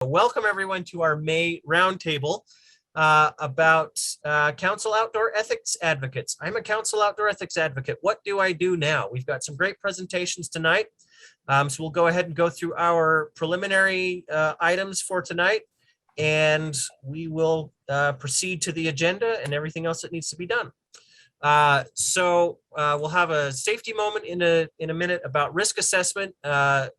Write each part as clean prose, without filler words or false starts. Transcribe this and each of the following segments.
Welcome everyone to our May Roundtable about Council Outdoor Ethics Advocates. I'm a Council Outdoor Ethics Advocate. What do I do now? We've got some great presentations tonight. So we'll go ahead and go through our preliminary items for tonight, and we will proceed to the agenda and everything else that needs to be done. We'll have a safety moment in a minute about risk assessment.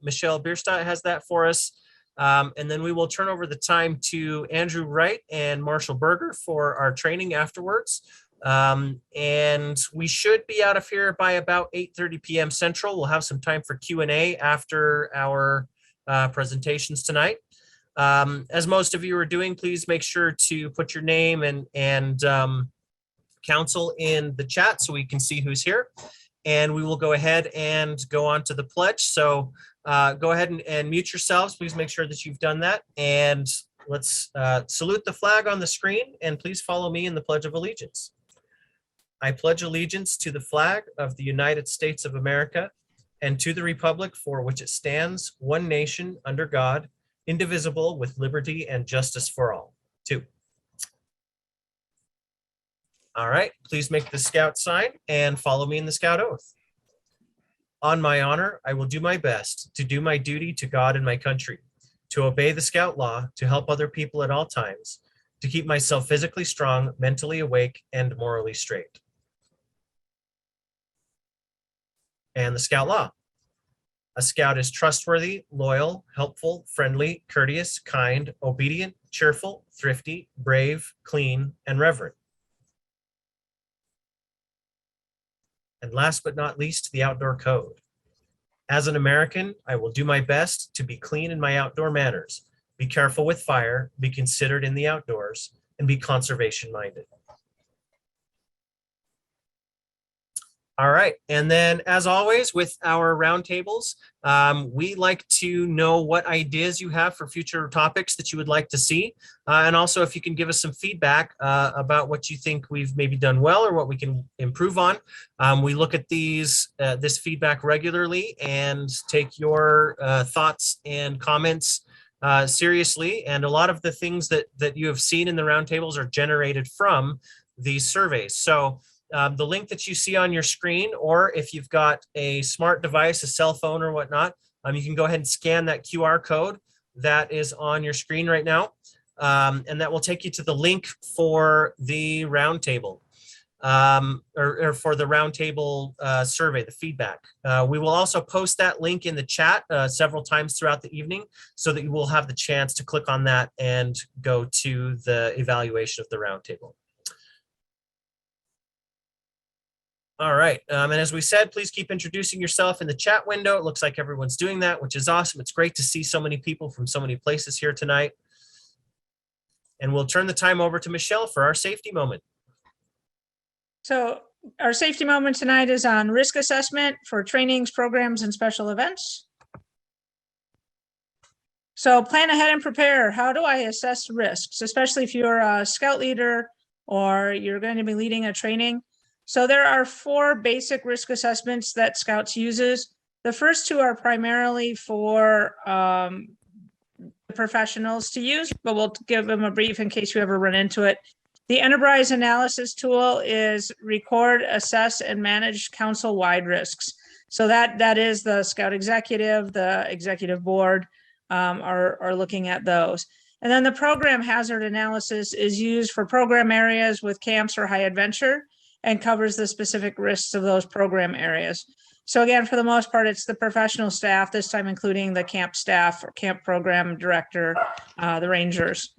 Michelle Bierstadt has that for us. And then we will turn over the time to Andrew Wright and Marshall Berger for our training afterwards. And we should be out of here by about 8:30 p.m. Central. We'll have some time for Q&A after our presentations tonight. As most of you are doing, please make sure to put your name and council in the chat so we can see who's here. And we will go ahead and go on to the pledge. So go ahead and mute yourselves. Please make sure that you've done that. And let's salute the flag on the screen, and please follow me in the Pledge of Allegiance. I pledge allegiance to the flag of the United States of America and to the republic for which it stands, one nation under God, indivisible, with liberty and justice for all. 2. All right, please make the Scout sign and follow me in the Scout oath. On my honor, I will do my best to do my duty to God and my country, to obey the Scout law, to help other people at all times, to keep myself physically strong, mentally awake, and morally straight. And the Scout law. A Scout is trustworthy, loyal, helpful, friendly, courteous, kind, obedient, cheerful, thrifty, brave, clean, and reverent. And last but not least, the outdoor code. As an American, I will do my best to be clean in my outdoor manners, be careful with fire, be considerate in the outdoors, and be conservation minded. All right, and then as always with our roundtables, we like to know what ideas you have for future topics that you would like to see. And also if you can give us some feedback about what you think we've maybe done well or what we can improve on. We look at this feedback regularly and take your thoughts and comments seriously. And a lot of the things that you have seen in the roundtables are generated from these surveys. So the link that you see on your screen, or if you've got a smart device, a cell phone or whatnot, you can go ahead and scan that QR code that is on your screen right now. And that will take you to the link for the roundtable or for the roundtable survey, the feedback. We will also post that link in the chat several times throughout the evening so that you will have the chance to click on that and go to the evaluation of the roundtable. All right, and as we said, please keep introducing yourself in the chat window. It looks like everyone's doing that, which is awesome. It's great to see so many people from so many places here tonight. And we'll turn the time over to Michelle for our safety moment. So our safety moment tonight is on risk assessment for trainings, programs, and special events. So plan ahead and prepare. How do I assess risks, especially if you're a scout leader or you're going to be leading a training? So there are 4 basic risk assessments that Scouts uses. The first 2 are primarily for professionals to use, but we'll give them a brief in case you ever run into it. The enterprise analysis tool is record, assess, and manage council-wide risks. So that is the Scout executive, the executive board are looking at those. And then the program hazard analysis is used for program areas with camps or high adventure, and covers the specific risks of those program areas. So again, for the most part, it's the professional staff, this time including the camp staff or camp program director, the rangers.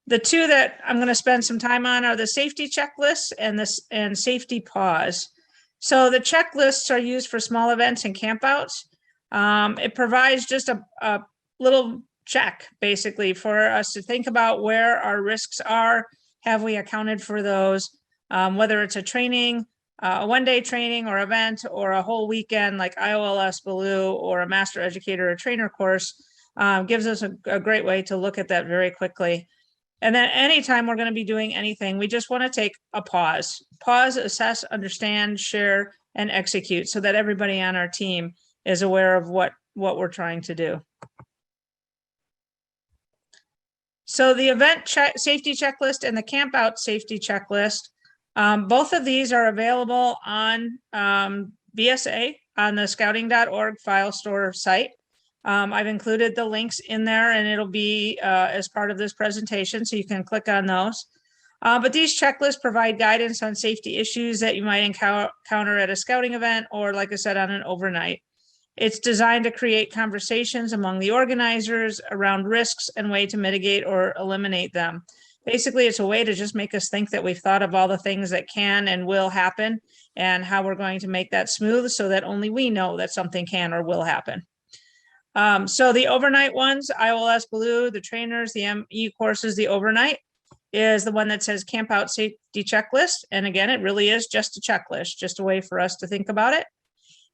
The 2 that I'm going to spend some time on are the safety checklists and safety pause. So the checklists are used for small events and campouts. It provides just a little check, basically, for us to think about where our risks are. Have we accounted for those? Whether it's a training, a one-day training or event, or a whole weekend like IOLS Baloo or a master educator or trainer course, gives us a great way to look at that very quickly. And then anytime we're going to be doing anything, we just want to take a pause, assess, understand, share, and execute so that everybody on our team is aware of what we're trying to do. So the event safety checklist and the camp out safety checklist, both of these are available on BSA on the scouting.org file store site. I've included the links in there, and it'll be as part of this presentation, so you can click on those. But these checklists provide guidance on safety issues that you might encounter at a scouting event, or like I said, on an overnight. It's designed to create conversations among the organizers around risks and way to mitigate or eliminate them. Basically, it's a way to just make us think that we've thought of all the things that can and will happen and how we're going to make that smooth so that only we know that something can or will happen. So the overnight ones, IOLS Blue, the trainers, the ME courses, the overnight is the one that says camp out safety checklist. And again, it really is just a checklist, just a way for us to think about it.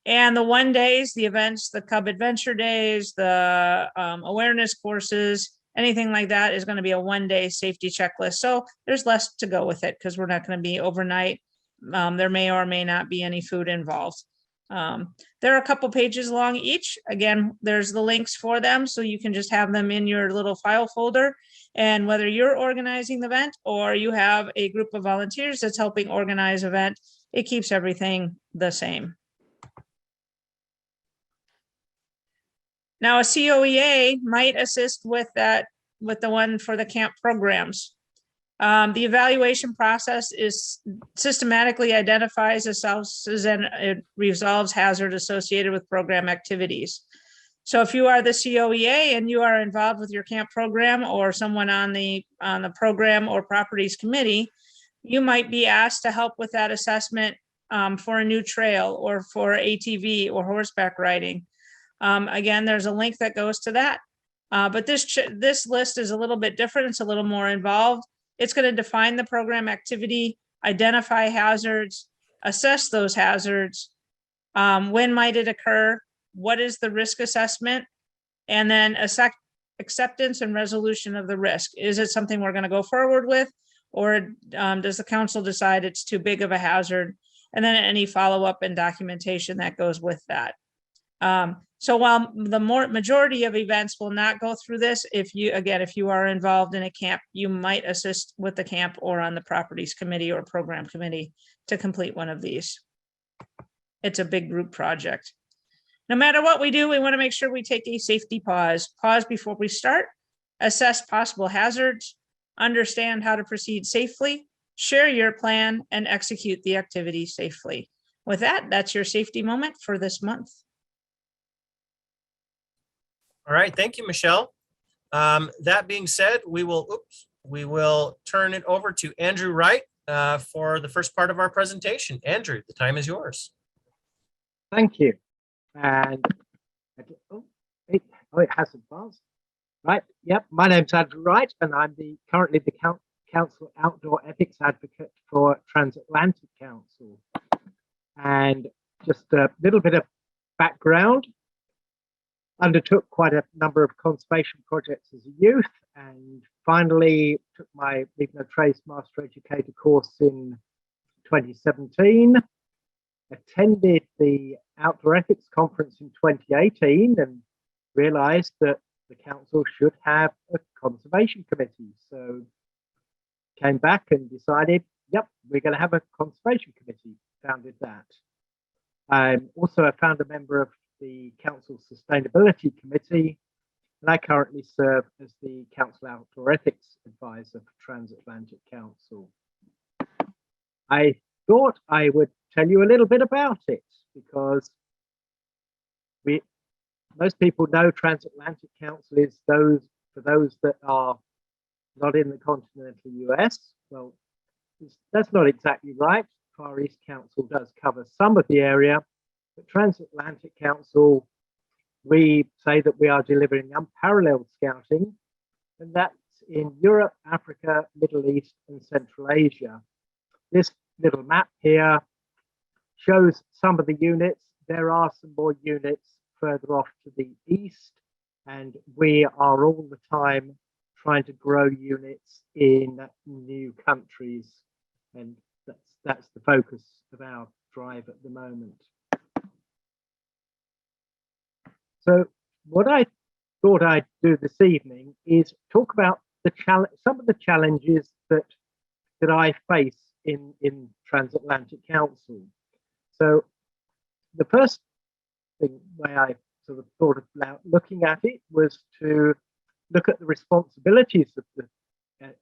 And the 1 days, the events, the Cub Adventure Days, the awareness courses, anything like that is going to be a 1 day safety checklist. So there's less to go with it because we're not going to be overnight. There may or may not be any food involved. There are a couple pages long each. Again, there's the links for them, so you can just have them in your little file folder. And whether you're organizing the event or you have a group of volunteers that's helping organize event, it keeps everything the same. Now, a COEA might assist with that, with the one for the camp programs. The evaluation process is systematically identifies, assesses, and it resolves hazard associated with program activities. So if you are the COEA and you are involved with your camp program or someone on the program or properties committee, you might be asked to help with that assessment for a new trail or for ATV or horseback riding. Again, there's a link that goes to that. But this list is a little bit different. It's a little more involved. It's going to define the program activity, identify hazards, assess those hazards. When might it occur? What is the risk assessment? And then acceptance and resolution of the risk. Is it something we're going to go forward with? Or does the council decide it's too big of a hazard? And then any follow-up and documentation that goes with that. So while the majority of events will not go through this, if you are involved in a camp, you might assist with the camp or on the properties committee or program committee to complete one of these. It's a big group project. No matter what we do, we want to make sure we take a safety pause before we start, assess possible hazards, understand how to proceed safely, share your plan, and execute the activity safely. With that, that's your safety moment for this month. All right, thank you, Michelle. That being said, we will turn it over to Andrew Wright for the first part of our presentation. Andrew, the time is yours. Thank you. And it has advanced. Right. Yep. My name's Andrew Wright, and I'm currently the Council Outdoor Ethics Advocate for Transatlantic Council. And just a little bit of background. Undertook quite a number of conservation projects as a youth, and finally took my Leave No Trace Master Educator course in 2017. Attended the Outdoor Ethics Conference in 2018 and realized that the council should have a conservation committee. So came back and decided, yep, we're going to have a conservation committee. Founded that. I'm also a founder member of the Council Sustainability Committee, and I currently serve as the Council Outdoor Ethics Advisor for Transatlantic Council. I thought I would tell you a little bit about it because most people know Transatlantic Council is for those that are not in the continental US. Well, that's not exactly right. Far East Council does cover some of the area, but Transatlantic Council, we say that we are delivering unparalleled scouting, and that's in Europe, Africa, Middle East, and Central Asia. This little map here shows some of the units. There are some more units further off to the east, and we are all the time trying to grow units in new countries, and that's the focus of our drive at the moment. So what I thought I'd do this evening is talk about some of the challenges that I face in Transatlantic Council. So the first thing way I sort of thought about looking at it was to look at the responsibilities of the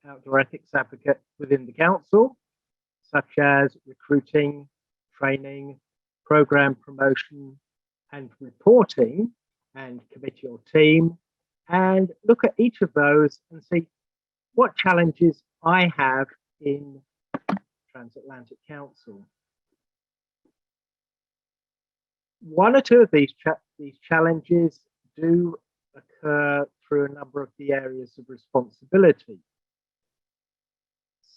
outdoor ethics advocate within the council, such as recruiting, training, program promotion, and reporting, and committee or team, and look at each of those and see what challenges I have in Transatlantic Council. One or two of these challenges do occur through a number of the areas of responsibility.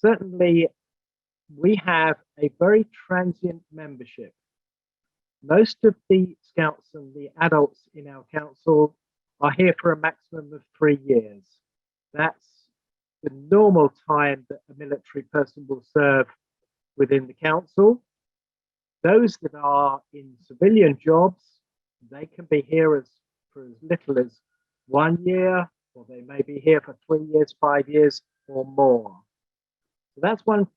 Certainly, we have a very transient membership. Most of the scouts and the adults in our council are here for a maximum of 3 years. That's the normal time that a military person will serve within the council. Those that are in civilian jobs, they can be here for as little as 1 year, or they may be here for 3 years, 5 years, or more. So that's one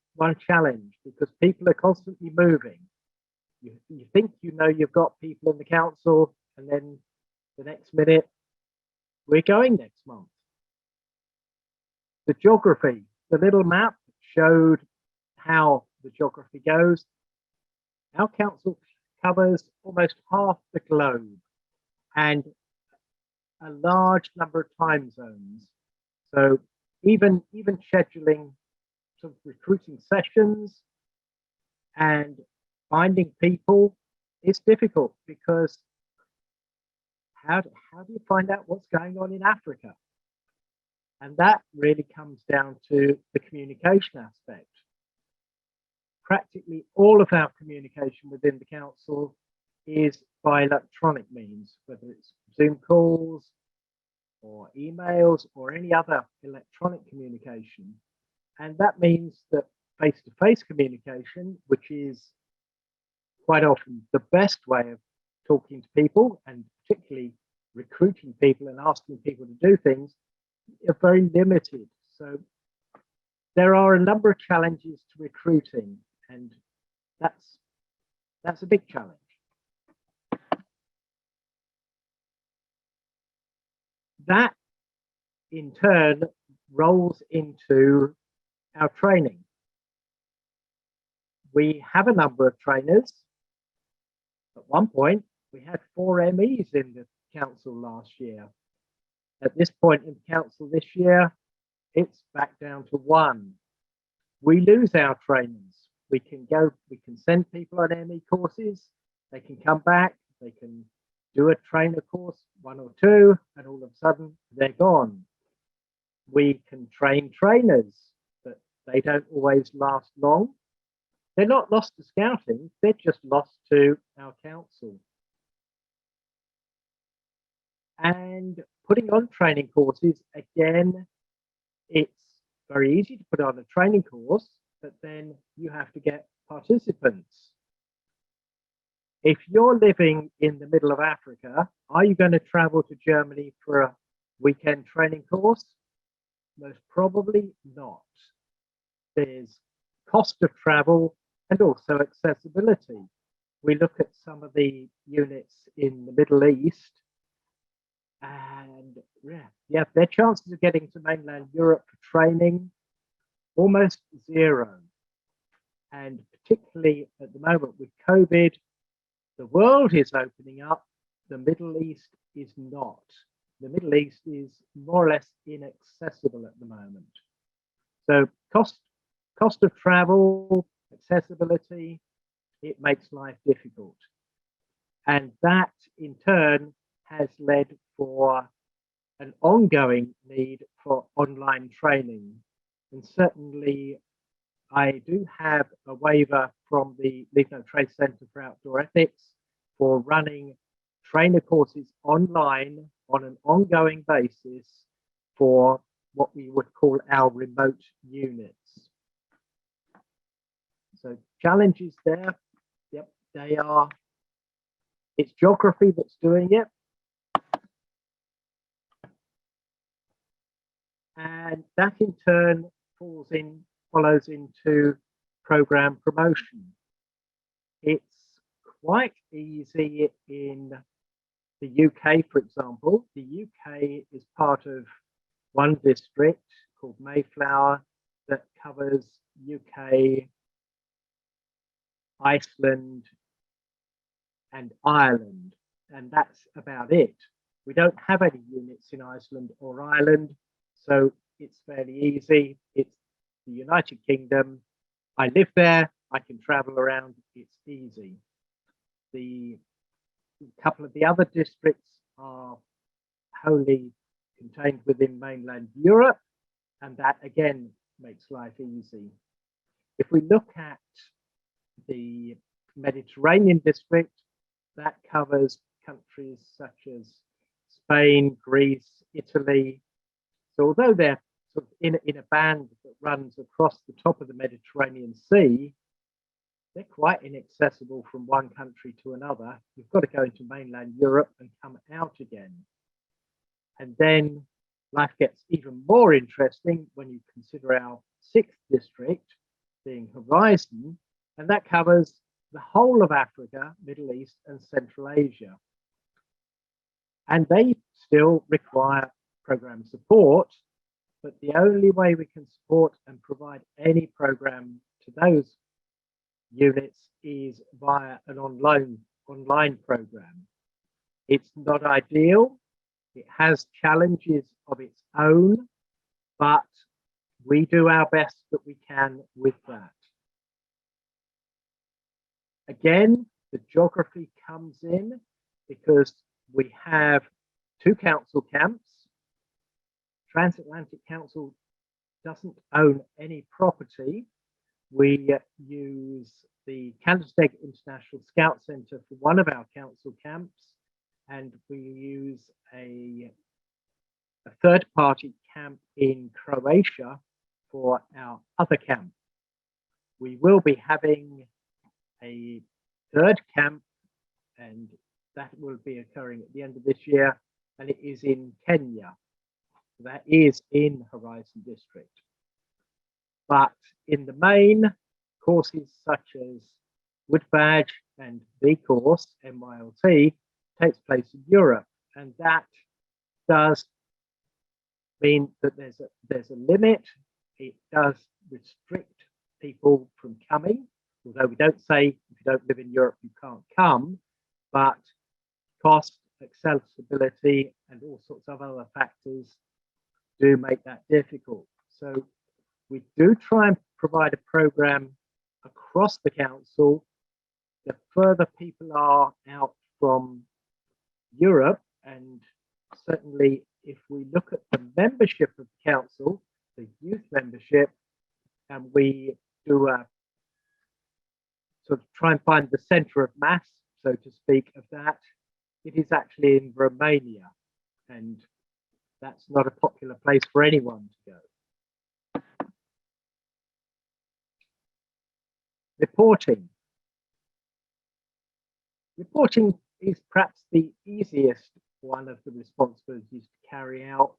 challenge, because people are constantly moving. You think you know you've got people in the council, and then the next minute, we're going next month. The geography, the little map showed how the geography goes. Our council covers almost half the globe and a large number of time zones. So even scheduling sort of recruiting sessions and finding people is difficult, because how do you find out what's going on in Africa? And that really comes down to the communication aspect. Practically all of our communication within the council is by electronic means, whether it's Zoom calls or emails or any other electronic communication. And that means that face-to-face communication, which is quite often the best way of talking to people, and particularly recruiting people and asking people to do things, are very limited. So there are a number of challenges to recruiting, and that's a big challenge. That in turn rolls into our training. We have a number of trainers. At one point, we had 4 MEs in the council last year. At this point in the council this year, it's back down to 1. We lose our trainers. We can send people on ME courses. They can come back. They can do a trainer course, 1 or 2, and all of a sudden they're gone. We can train trainers, but they don't always last long. They're not lost to scouting, they're just lost to our council. And putting on training courses, again, it's very easy to put on a training course, but then you have to get participants. If you're living in the middle of Africa, are you going to travel to Germany for a weekend training course? Most probably not. There's cost of travel and also accessibility. We look at some of the units in the Middle East, and yeah, their chances of getting to mainland Europe for training, almost 0. And particularly at the moment with COVID, the world is opening up, the Middle East is not. The Middle East is more or less inaccessible at the moment. So cost of travel, accessibility, it makes life difficult. And that in turn has led for an ongoing need for online training. And certainly I do have a waiver from the Leave No Trace Centre for Outdoor Ethics for running trainer courses online on an ongoing basis for what we would call our remote units. So challenges there, yep, they are, it's geography that's doing it. and that in turn follows into program promotion. It's quite easy in the UK, for example. The UK is part of one district called Mayflower that covers UK, Iceland, and Ireland, and that's about it. We don't have any units in Iceland or Ireland, so it's fairly easy. It's the United Kingdom. I live there, I can travel around, it's easy. The couple of the other districts are wholly contained within mainland Europe, and that again makes life easy. If we look at the Mediterranean district, that covers countries such as Spain, Greece, Italy. So although they're sort of in a band that runs across the top of the Mediterranean Sea, they're quite inaccessible from one country to another. You've got to go into mainland Europe and come out again. And then life gets even more interesting when you consider our sixth district being Horizon, and that covers the whole of Africa, Middle East, and Central Asia. And they still require program support, but the only way we can support and provide any program to those units is via an online program. It's not ideal. It has challenges of its own, but we do our best that we can with that. Again, the geography comes in because we have 2 council camps. Transatlantic Council doesn't own any property. We use the Canada International Scout Centre for one of our council camps, and we use a third-party camp in Croatia for our other camp. We will be having a third camp, and that will be occurring at the end of this year, and it is in Kenya. That is in Horizon District. But in the main, courses such as Wood Badge and the course, MYLT, takes place in Europe, and that does mean that there's a limit. It does restrict people from coming, although we don't say if you don't live in Europe you can't come, but cost, accessibility, and all sorts of other factors do make that difficult. So we do try and provide a program across the council. The further people are out from Europe, and certainly if we look at the membership of the council, the youth membership, and we do a sort of try and find the center of mass, so to speak, of that, it is actually in Romania, and that's not a popular place for anyone to go. Reporting. Reporting is perhaps the easiest one of the responsibilities to carry out,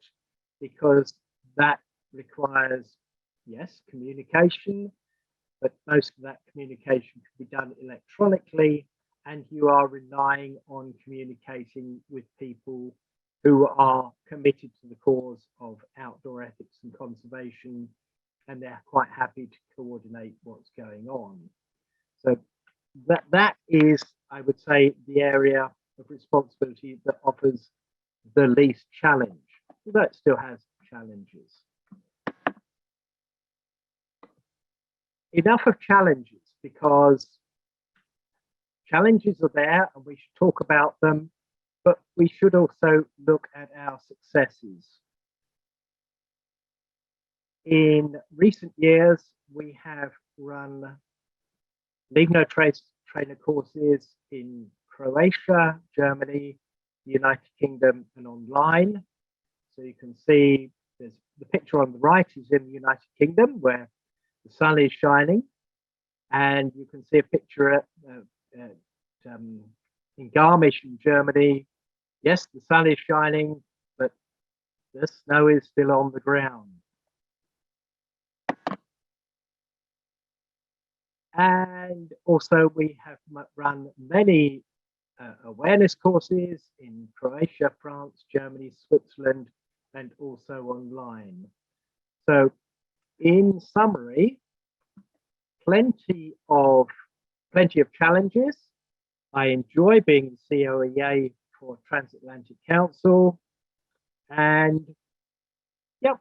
because that requires, yes, communication, but most of that communication can be done electronically, and you are relying on communicating with people who are committed to the cause of outdoor ethics and conservation, and they're quite happy to coordinate what's going on. So that is, I would say, the area of responsibility that offers the least challenge, although it still has challenges. Enough of challenges, because challenges are there and we should talk about them, but we should also look at our successes. In recent years, we have run Leave No Trace trainer courses in Croatia, Germany, the United Kingdom, and online. So you can see there's the picture on the right is in the United Kingdom where the sun is shining, and you can see a picture in Garmisch in Germany. Yes, the sun is shining, but The snow is still on the ground. And also we have run many awareness courses in Croatia, France, Germany, Switzerland, and also online. So in summary, plenty of challenges. I enjoy being the COEA for Transatlantic Council, and yep,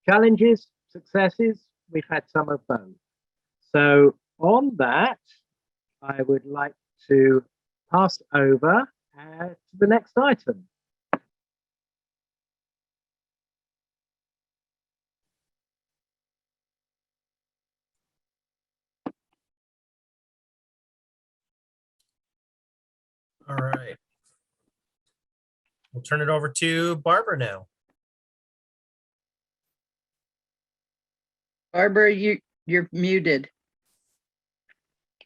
challenges, successes, we've had some of both. So on that, I would like to pass over to the next item. All right. We'll turn it over to Barbara now. Barbara, you're muted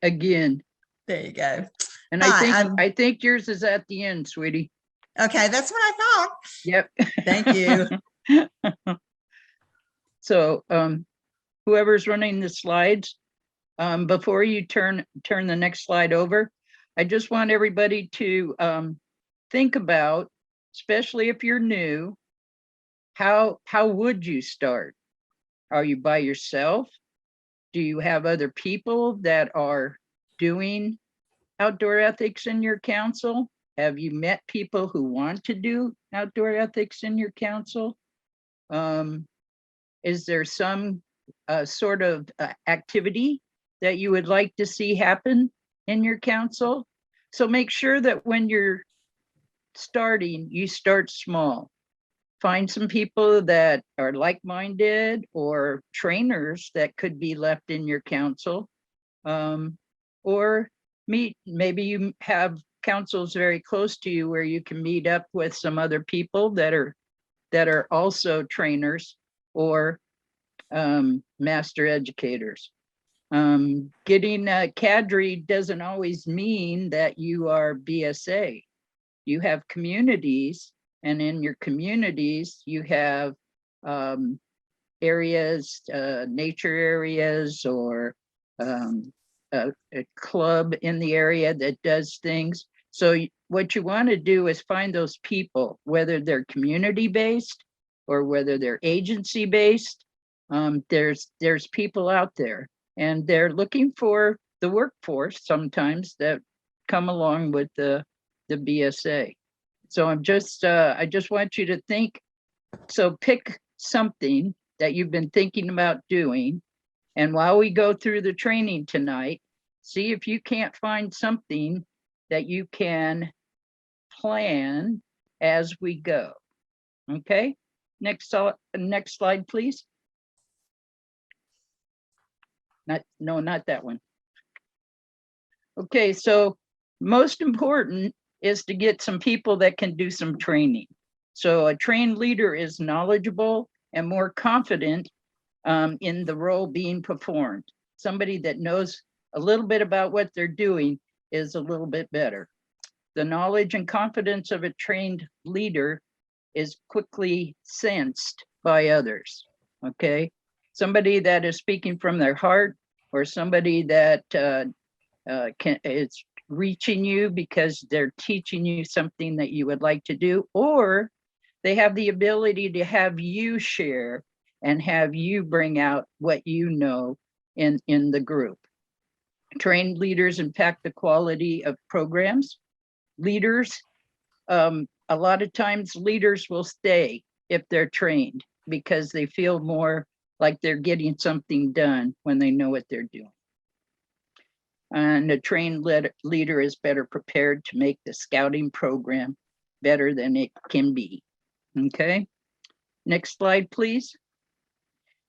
again. There you go. And Hi, I think yours is at the end, sweetie. Okay, that's what I thought. Yep. Thank you. So whoever's running the slides, before you turn the next slide over, I just want everybody to think about, especially if you're new, how would you start? Are you by yourself? Do you have other people that are doing outdoor ethics in your council? Have you met people who want to do outdoor ethics in your council? Is there some sort of activity that you would like to see happen in your council? So make sure that when you're starting, you start small. Find some people that are like-minded or trainers that could be left in your council, or maybe you have councils very close to you where you can meet up with some other people that are also trainers or master educators. Getting a cadre doesn't always mean that you are BSA. You have communities, and in your communities, you have areas, nature areas, or a club in the area that does things. So what you want to do is find those people, whether they're community-based or whether they're agency-based. There's people out there, and they're looking for the workforce sometimes that come along with the BSA. So I just want you to think. So pick something that you've been thinking about doing, and while we go through the training tonight, see if you can't find something that you can plan as we go. Okay, next slide, please. Not that one. Okay, so most important is to get some people that can do some training. So a trained leader is knowledgeable and more confident in the role being performed. Somebody that knows a little bit about what they're doing is a little bit better. The knowledge and confidence of a trained leader is quickly sensed by others, okay? Somebody that is speaking from their heart, or somebody that is reaching you because they're teaching you something that you would like to do, or they have the ability to have you share and have you bring out what you know in the group. Trained leaders impact the quality of programs. Leaders, a lot of times leaders will stay if they're trained because they feel more like they're getting something done when they know what they're doing. And a trained leader is better prepared to make the scouting program better than it can be. Okay, next slide, please.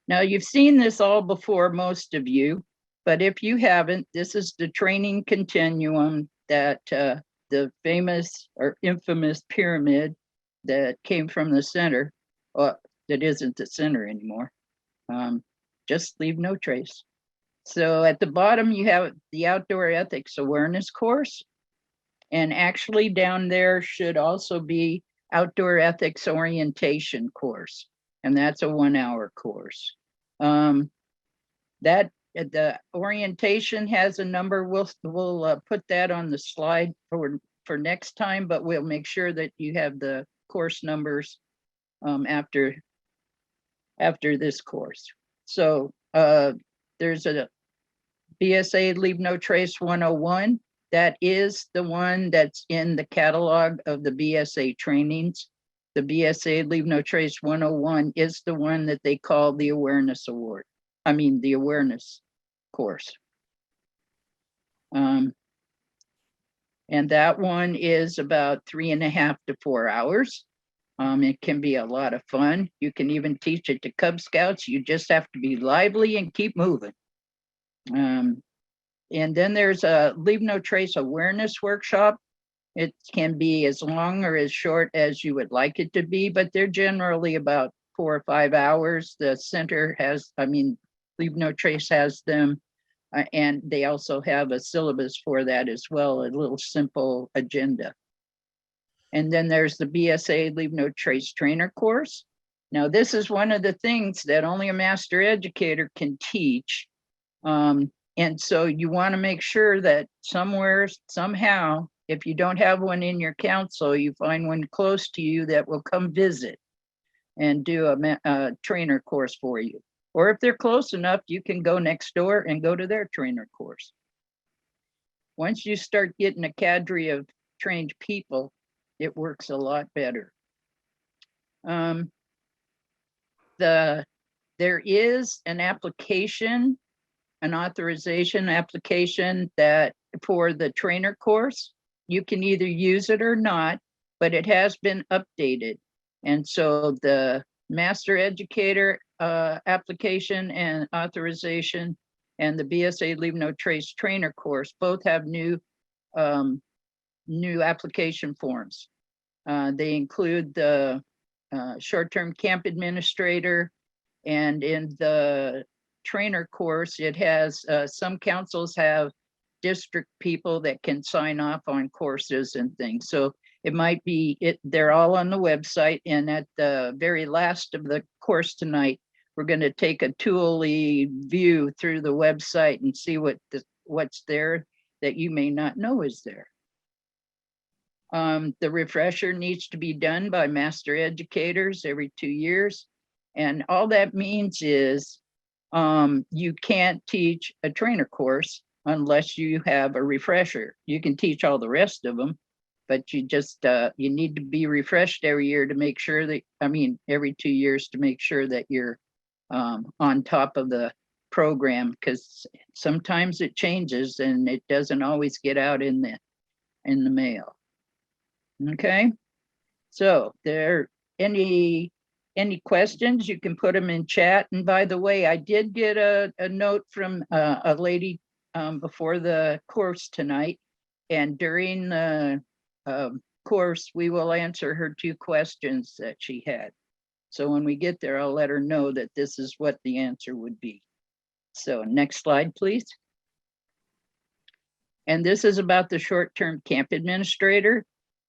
Now you've seen this all before, most of you, but if you haven't, this is the training continuum that the famous or infamous pyramid that came from the center, that isn't the center anymore. Just leave no trace. So at the bottom, you have the outdoor ethics awareness course. And actually down there should also be outdoor ethics orientation course, and that's a 1-hour course. That the orientation has a number. We'll put that on the slide for next time, but we'll make sure that you have the course numbers after this course. So there's a BSA Leave No Trace 101. That is the one that's in the catalog of the BSA trainings. The BSA Leave No Trace 101 is the one that they call the Awareness Award. I mean, the Awareness course. And that one is about 3.5 to 4 hours. It can be a lot of fun. You can even teach it to Cub Scouts. You just have to be lively and keep moving. And then there's a Leave No Trace awareness workshop. It can be as long or as short as you would like it to be, but they're generally about 4 or 5 hours. The center has, Leave No Trace has them, and they also have a syllabus for that as well, a little simple agenda. And then there's the BSA Leave No Trace trainer course. Now, this is one of the things that only a master educator can teach. And so you want to make sure that somewhere, somehow, if you don't have one in your council, you find one close to you that will come visit and do a trainer course for you. Or if they're close enough, you can go next door and go to their trainer course. Once you start getting a cadre of trained people, it works a lot better. There is an application, an authorization application that for the trainer course, you can either use it or not, but it has been updated. And so the master educator application and authorization and the BSA Leave No Trace trainer course both have new application forms. They include the short-term camp administrator, and in the trainer course, it has some councils have district people that can sign off on courses and things. So it might be, they're all on the website, and at the very last of the course tonight, we're going to take a tool-y view through the website and see what's there that you may not know is there. The refresher needs to be done by master educators every 2 years. And all that means is you can't teach a trainer course unless you have a refresher. You can teach all the rest of them, but you just, you need to be refreshed every year to make sure that, every 2 years to make sure that you're on top of the program, because sometimes it changes and it doesn't always get out in the mail. Okay, so there any questions, you can put them in chat. And by the way, I did get a note from a lady before the course tonight, and during the course, we will answer her 2 questions that she had. So when we get there, I'll let her know that this is what the answer would be. So next slide, please. And this is about the short-term camp administrator.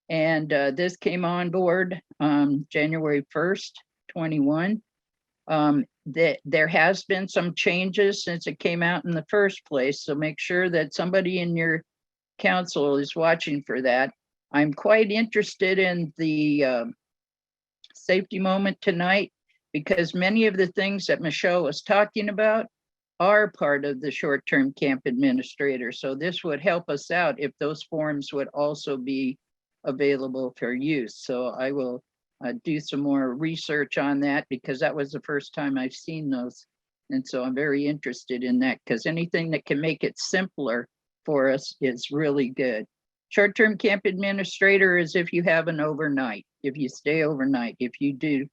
And this came on board January 1st, 21. There has been some changes since it came out in the first place. So make sure that somebody in your council is watching for that. I'm quite interested in the safety moment tonight, because many of the things that Michelle was talking about are part of the short-term camp administrator. So this would help us out if those forms would also be available for use. So I will do some more research on that, because that was the first time I've seen those. And so I'm very interested in that, because anything that can make it simpler for us is really good. Short-term camp administrator is if you have an overnight, if you stay overnight. If you do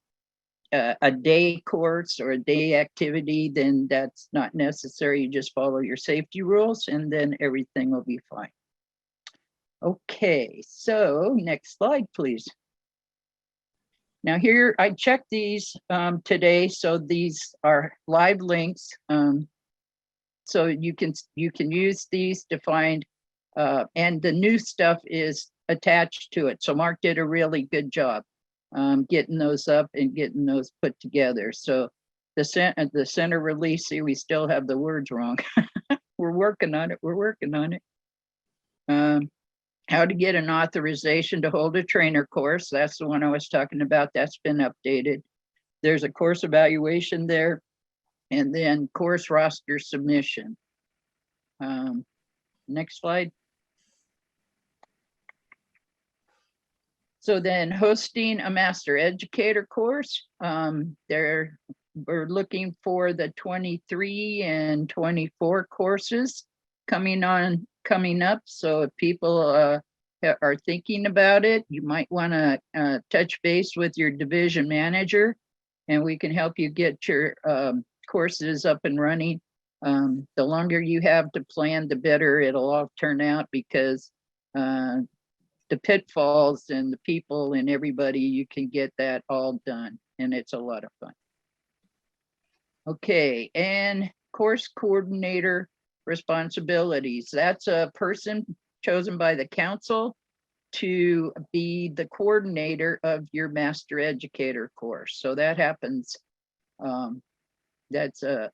a day course or a day activity, then that's not necessary. You just follow your safety rules and then everything will be fine. Okay, so next slide, please. Now here, I checked these today, so these are live links. So you can use these to find, and the new stuff is attached to it. So Mark did a really good job. getting those up and getting those put together. So the center release, see, we still have the words wrong. We're working on it. We're working on it. How to get an authorization to hold a trainer course. That's the one I was talking about. That's been updated. There's a course evaluation there, and then course roster submission. Next slide. So then hosting a master educator course. We're looking for the 23 and 24 courses coming up. So if people are thinking about it, you might want to touch base with your division manager, and we can help you get your courses up and running. The longer you have to plan, the better it'll all turn out, because the pitfalls and the people and everybody, you can get that all done, and it's a lot of fun. Okay, and course coordinator responsibilities. That's a person chosen by the council to be the coordinator of your master educator course. So that happens. That's a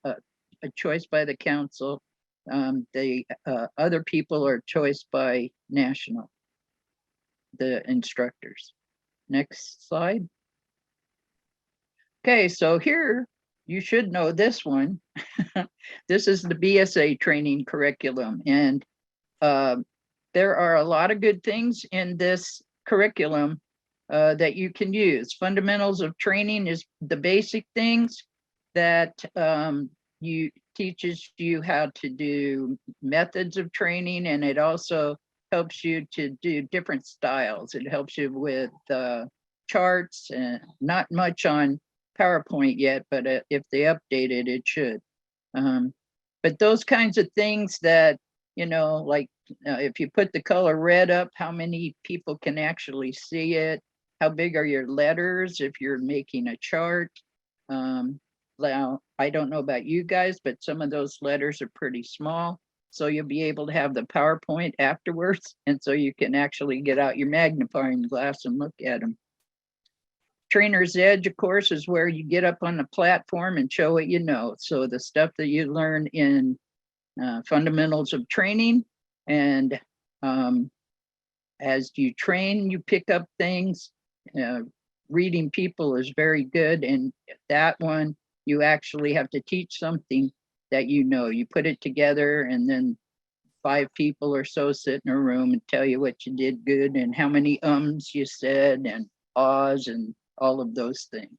choice by the council. The other people are choice by national, the instructors. Next slide. Okay, so here you should know this one. This is the BSA training curriculum, and there are a lot of good things in this curriculum that you can use. Fundamentals of training is the basic things that teaches you how to do methods of training, and it also helps you to do different styles. It helps you with charts, and not much on PowerPoint yet, but if they update it, it should. But those kinds of things that, you know, like if you put the color red up, how many people can actually see it? How big are your letters if you're making a chart? Now, I don't know about you guys, but some of those letters are pretty small. So you'll be able to have the PowerPoint afterwards. And so you can actually get out your magnifying glass and look at them. Trainer's Edge, of course, is where you get up on the platform and show what you know. So the stuff that you learn in fundamentals of training, and as you train, you pick up things. Reading people is very good, and that one, you actually have to teach something that you know. You put it together, and then 5 people or so sit in a room and tell you what you did good and how many ums you said and ahs and all of those things.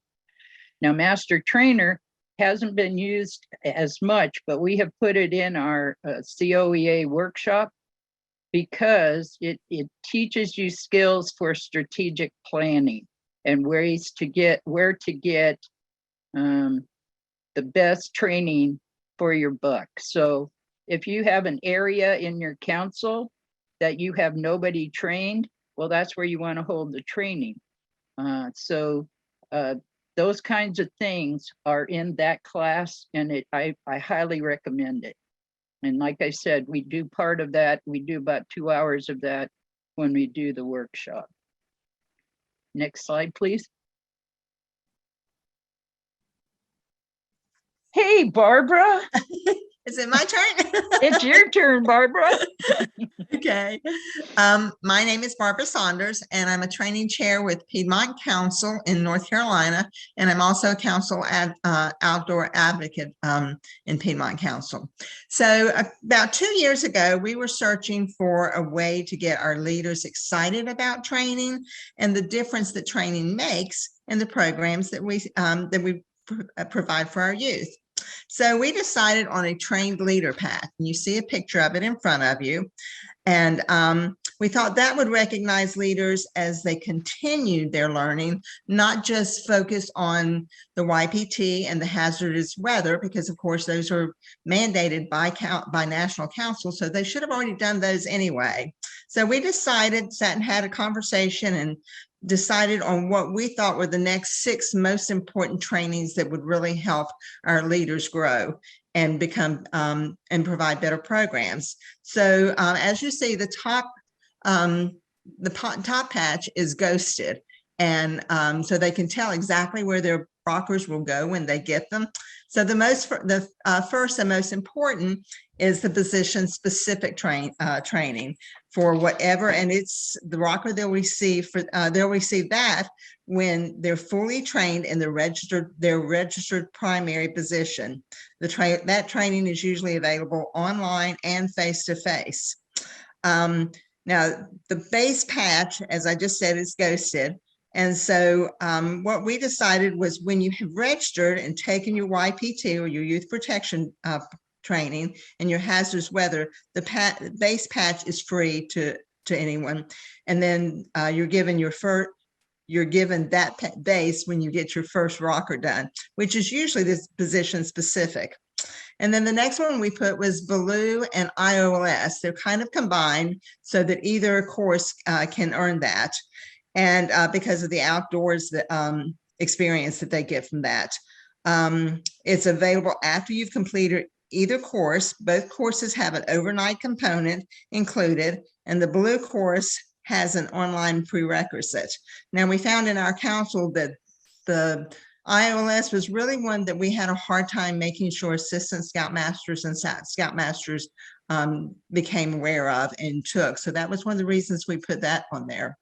Now, Master Trainer hasn't been used as much, but we have put it in our COEA workshop because it teaches you skills for strategic planning and ways to get where to get the best training for your buck. So if you have an area in your council that you have nobody trained, well, that's where you want to hold the training. So those kinds of things are in that class, and I highly recommend it. And like I said, we do part of that. We do about 2 hours of that when we do the workshop. Next slide, please. Hey, Barbara. Is it my turn? It's your turn, Barbara. Okay. My name is Barbara Saunders, and I'm a training chair with Piedmont Council in North Carolina. And I'm also a council outdoor advocate in Piedmont Council. So about 2 years ago, we were searching for a way to get our leaders excited about training and the difference that training makes in the programs that we provide for our youth. So we decided on a trained leader path, and you see a picture of it in front of you. And we thought that would recognize leaders as they continued their learning, not just focus on the YPT and the hazardous weather, because of course those are mandated by National Council, so they should have already done those anyway. So we decided, sat and had a conversation and decided on what we thought were the next 6 most important trainings that would really help our leaders grow and become and provide better programs. So as you see, the top patch is ghosted, And so they can tell exactly where their rockers will go when they get them. So the first and most important is the position specific training for whatever, and it's the rocker they'll receive that when they're fully trained in their registered primary position. That training is usually available online and face-to-face. Now, the base patch, as I just said, is ghosted. And so what we decided was when you have registered and taken your YPT or your youth protection training and your hazardous weather, the base patch is free to anyone. And then you're given that base when you get your first rocker done, which is usually this position specific. And then the next one we put was Blue and IOLS. They're kind of combined so that either course can earn that. And because of the outdoors experience that they get from that. It's available after you've completed either course. Both courses have an overnight component included, and the Blue course has an online prerequisite. Now, we found in our council that the IOLS was really one that we had a hard time making sure assistant scoutmasters and scoutmasters became aware of and took. So that was one of the reasons we put that on there.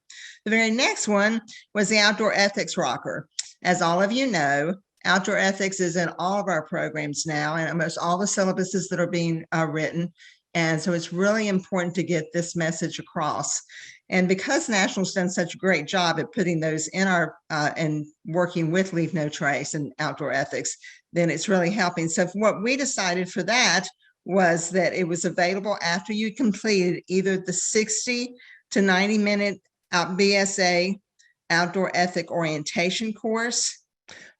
The very next one was the outdoor ethics rocker. As all of you know, outdoor ethics is in all of our programs now and almost all the syllabuses that are being written. And so it's really important to get this message across. And because National's done such a great job at putting those in our and working with Leave No Trace and outdoor ethics, then it's really helping. So what we decided for that was that it was available after you completed either the 60 to 90 minute BSA outdoor ethic orientation course,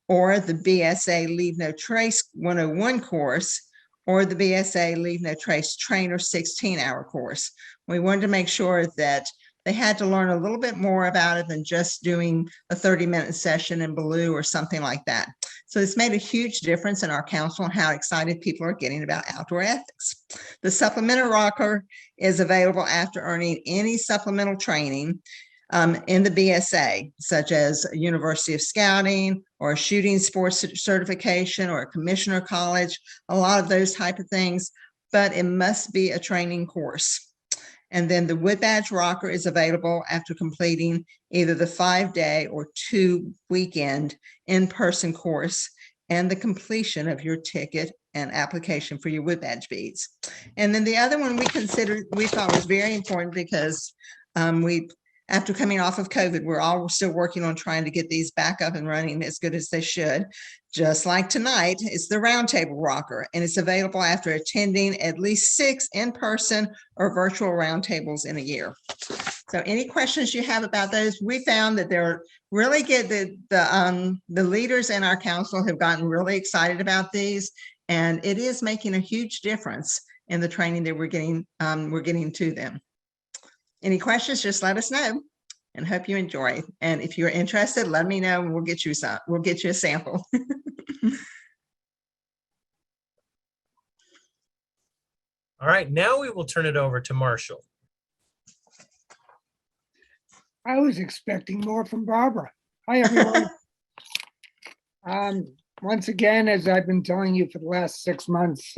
or the BSA Leave No Trace 101 course, or the BSA Leave No Trace Trainer 16-hour course. We wanted to make sure that they had to learn a little bit more about it than just doing a 30-minute session in Blue or something like that. So it's made a huge difference in our council and how excited people are getting about outdoor ethics. The supplemental rocker is available after earning any supplemental training in the BSA, such as University of Scouting or a shooting sports certification or a commissioner college, a lot of those type of things, but it must be a training course. And then the Wood Badge Rocker is available after completing either the 5-day or 2-weekend in-person course and the completion of your ticket and application for your Wood Badge beads. And then the other one we thought was very important because after coming off of COVID, we're all still working on trying to get these back up and running as good as they should. Just like tonight, it's the Roundtable Rocker, and it's available after attending at least 6 in-person or virtual roundtables in a year. So any questions you have about those, we found that they're really good. The leaders in our council have gotten really excited about these, and it is making a huge difference in the training that we're getting to them. Any questions, just let us know and hope you enjoy. And if you're interested, let me know and we'll get you a sample. All right, now we will turn it over to Marshall. I was expecting more from Barbara. Hi, everyone. Once again, as I've been telling you for the last 6 months,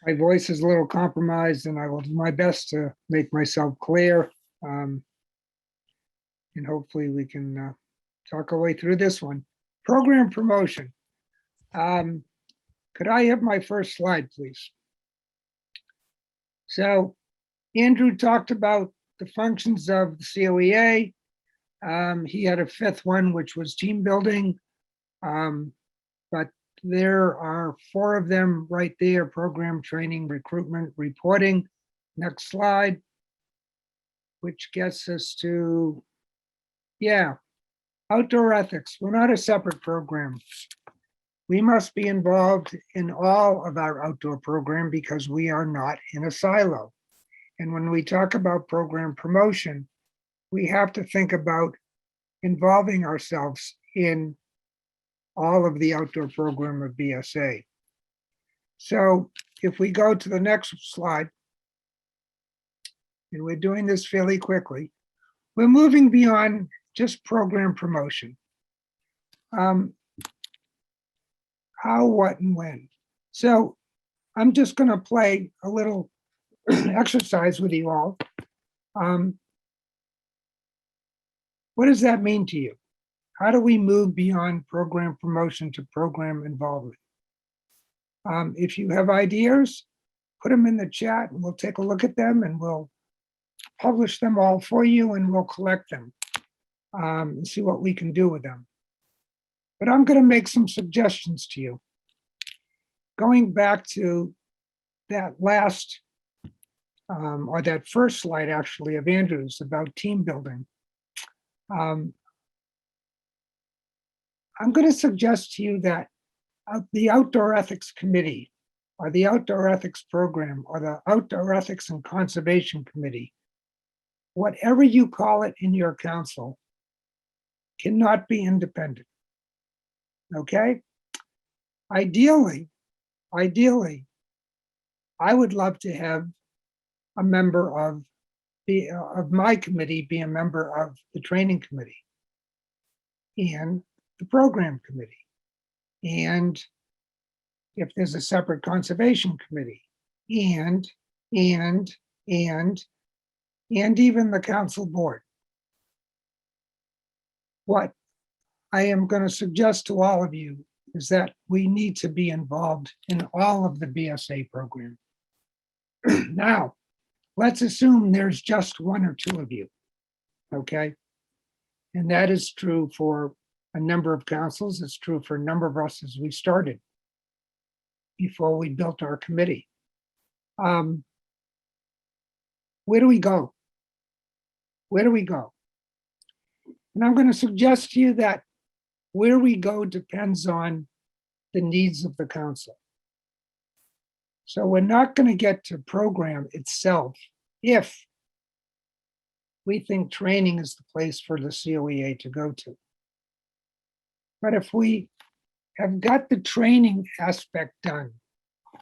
my voice is a little compromised and I will do my best to make myself clear. And hopefully we can talk our way through this one. Program promotion. Could I have my first slide, please? So Andrew talked about the functions of the COEA. He had a 5th one, which was team building. But there are 4 of them right there: program, training, recruitment, reporting. Next slide, which gets us to, outdoor ethics. We're not a separate program. We must be involved in all of our outdoor program because we are not in a silo. And when we talk about program promotion, we have to think about involving ourselves in all of the outdoor program of BSA. So if we go to the next slide, and we're doing this fairly quickly, we're moving beyond just program promotion. How, what, and when. So I'm just going to play a little exercise with you all. What does that mean to you? How do we move beyond program promotion to program involvement? If you have ideas, put them in the chat and we'll take a look at them and we'll publish them all for you and we'll collect them and see what we can do with them. But I'm going to make some suggestions to you. Going back to that last, or that first slide actually of Andrew's about team building. I'm going to suggest to you that the Outdoor Ethics Committee or the Outdoor Ethics Program or the Outdoor Ethics and Conservation Committee, whatever you call it in your council, cannot be independent. Okay? Ideally, I would love to have a member of my committee be a member of the training committee and the program committee. And if there's a separate conservation committee and even the council board. What I am going to suggest to all of you is that we need to be involved in all of the BSA program. Now, let's assume there's just one or two of you, okay? And that is true for a number of councils. It's true for a number of us as we started before we built our committee. Where do we go? Where do we go? And I'm going to suggest to you that where we go depends on the needs of the council. So we're not going to get to program itself if we think training is the place for the COEA to go to. But if we have got the training aspect done,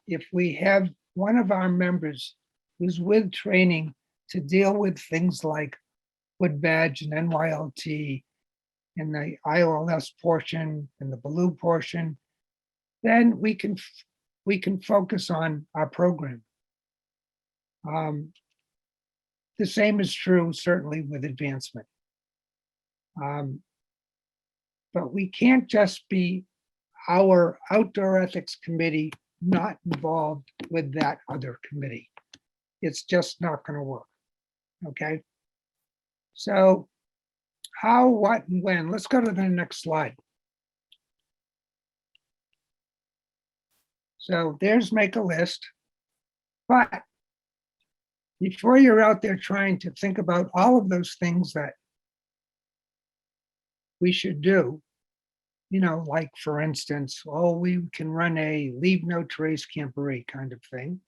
if we have one of our members who's with training to deal with things like Wood Badge and NYLT and the IOLS portion and the blue portion, then we can focus on our program. The same is true certainly with advancement. But we can't just be our outdoor ethics committee not involved with that other committee. It's just not going to work. Okay. So how, what, and when? Let's go to the next slide. So there's make a list. But before you're out there trying to think about all of those things that we should do, you know, like for instance, oh, we can run a leave no trace camporee kind of thing.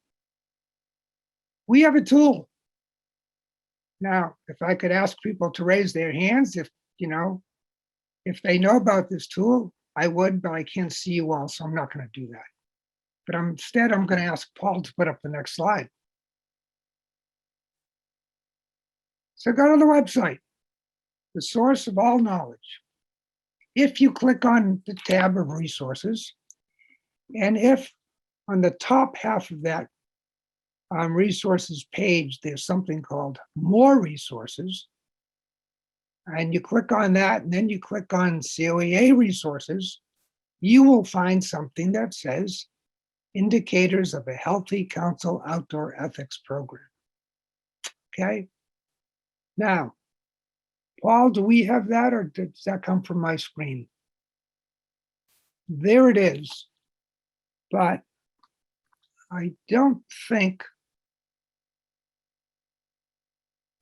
We have a tool. Now, if I could ask people to raise their hands, if they know about this tool, I would, but I can't see you all, so I'm not going to do that. But instead, I'm going to ask Paul to put up the next slide. So go to the website, the source of all knowledge. If you click on the tab of resources, and if on the top half of that resources page, there's something called more resources, and you click on that, and then you click on COEA resources, you will find something that says indicators of a healthy council outdoor ethics program. Okay. Now, Paul, do we have that, or does that come from my screen? There it is, but I don't think,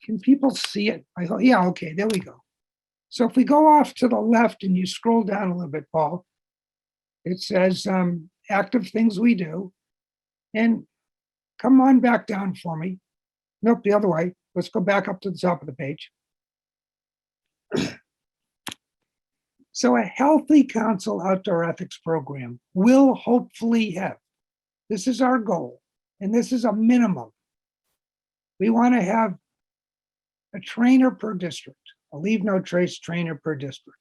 can people see it? I thought, yeah, okay, there we go. So if we go off to the left and you scroll down a little bit, Paul, it says active things we do. And come on back down for me. Nope, the other way. Let's go back up to the top of the page. So a healthy council outdoor ethics program will hopefully have, this is our goal, and this is a minimum. We want to have a trainer per district. a leave no trace trainer per district.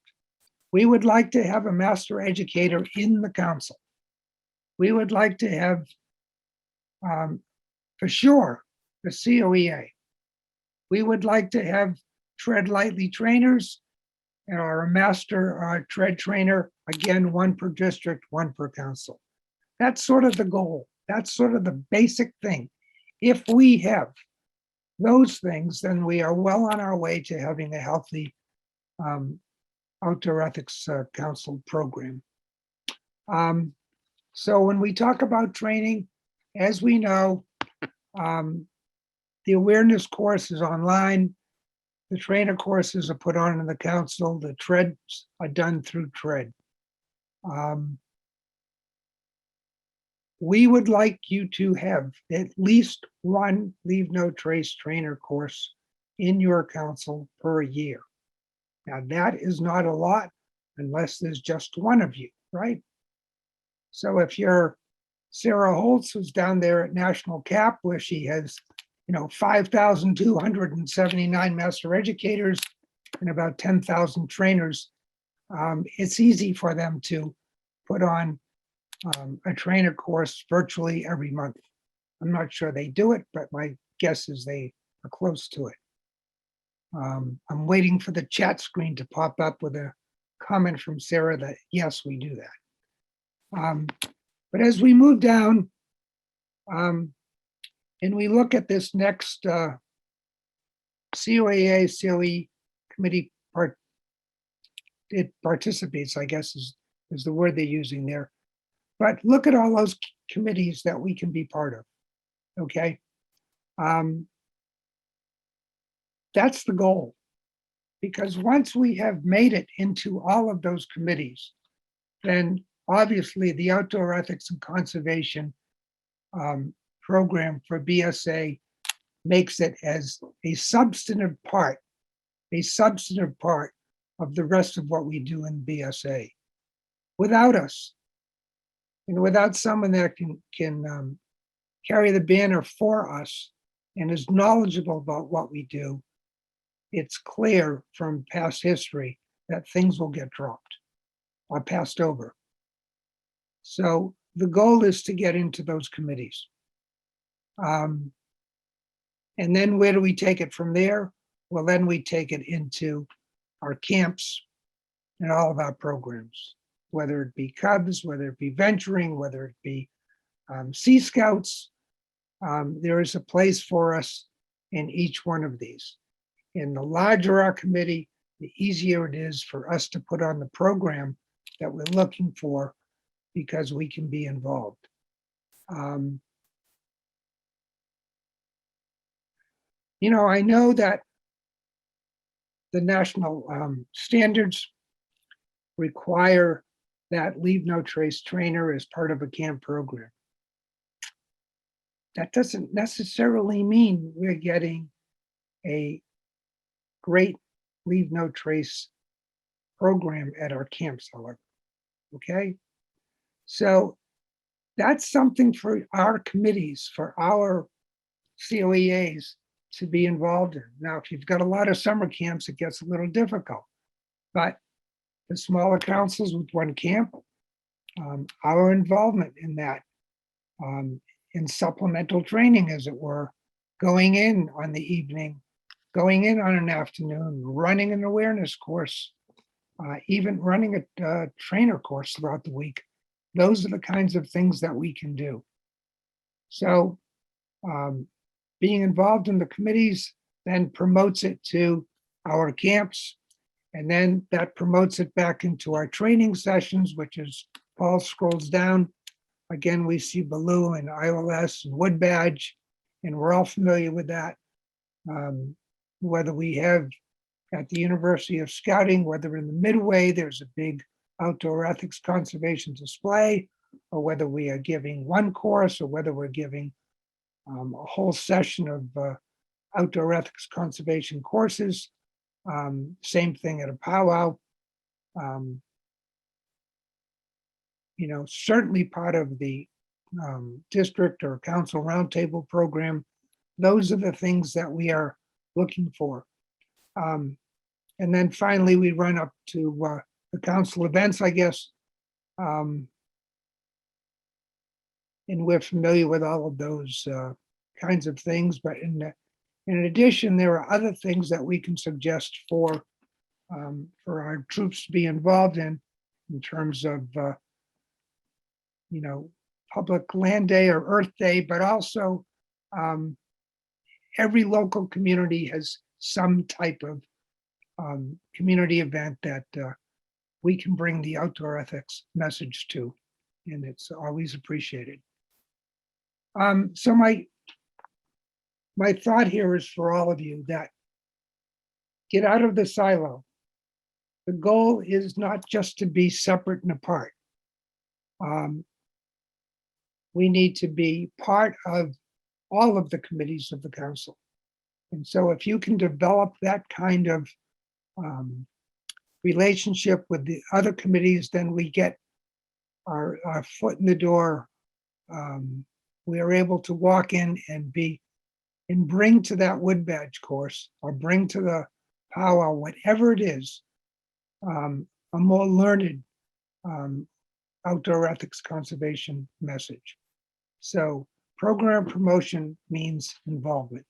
We would like to have a master educator in the council. We would like to have, for sure, the COEA. We would like to have tread lightly trainers and our master tread trainer, again, one per district, one per council. That's sort of the goal. That's sort of the basic thing. If we have those things, then we are well on our way to having a healthy Outdoor Ethics Council program. So when we talk about training, as we know, the awareness course is online. The trainer courses are put on in the council. The treads are done through TRED. We would like you to have at least one Leave No Trace trainer course in your council per year. Now that is not a lot unless there's just one of you, right? So if you're Sarah Holtz, who's down there at National Cap, where she has, 5,279 master educators and about 10,000 trainers, it's easy for them to put on a trainer course virtually every month. I'm not sure they do it, but my guess is they are close to it. I'm waiting for the chat screen to pop up with a comment from Sarah that, yes, we do that. But as we move down and we look at this next COEA, COE committee it participates, I guess is the word they're using there. But look at all those committees that we can be part of, okay? That's the goal. Because once we have made it into all of those committees, then obviously the Outdoor Ethics and Conservation program for BSA makes it as a substantive part of the rest of what we do in BSA. Without us, and without someone that can carry the banner for us and is knowledgeable about what we do, it's clear from past history that things will get dropped or passed over. So the goal is to get into those committees. And then where do we take it from there? Well, then we take it into our camps and all of our programs, whether it be Cubs, whether it be venturing, whether it be Sea Scouts. There is a place for us in each one of these. And the larger our committee, the easier it is for us to put on the program that we're looking for, because we can be involved. I know that the national standards require that Leave No Trace trainer as part of a camp program. That doesn't necessarily mean we're getting a great Leave No Trace program at our camps, however, okay? So that's something for our committees, for our COEAs to be involved in. Now, if you've got a lot of summer camps, it gets a little difficult, but the smaller councils with one camp, our involvement in that, in supplemental training, as it were, going in on the evening, going in on an afternoon, running an awareness course, even running a trainer course throughout the week. Those are the kinds of things that we can do. So being involved in the committees then promotes it to our camps, and then that promotes it back into our training sessions, which is, Paul scrolls down. Again, we see Baloo and ILS and Wood Badge, and we're all familiar with that. Whether we have at the University of Scouting, whether in the Midway, there's a big outdoor ethics conservation display, or whether we are giving one course, or whether we're giving a whole session of outdoor ethics conservation courses. Same thing at a powwow. Certainly part of the district or council roundtable program. Those are the things that we are looking for. And then finally, we run up to the council events, I guess. And we're familiar with all of those kinds of things. But in addition, there are other things that we can suggest for our troops to be involved in terms of, Public Land Day or Earth Day, but also every local community has some type of community event that we can bring the outdoor ethics message to, and it's always appreciated. So my thought here is for all of you that get out of the silo. The goal is not just to be separate and apart. We need to be part of all of the committees of the council. And so if you can develop that kind of relationship with the other committees, then we get our foot in the door. We are able to walk in and bring to that wood badge course or bring to the powwow, whatever it is, a more learned outdoor ethics conservation message. So program promotion means involvement.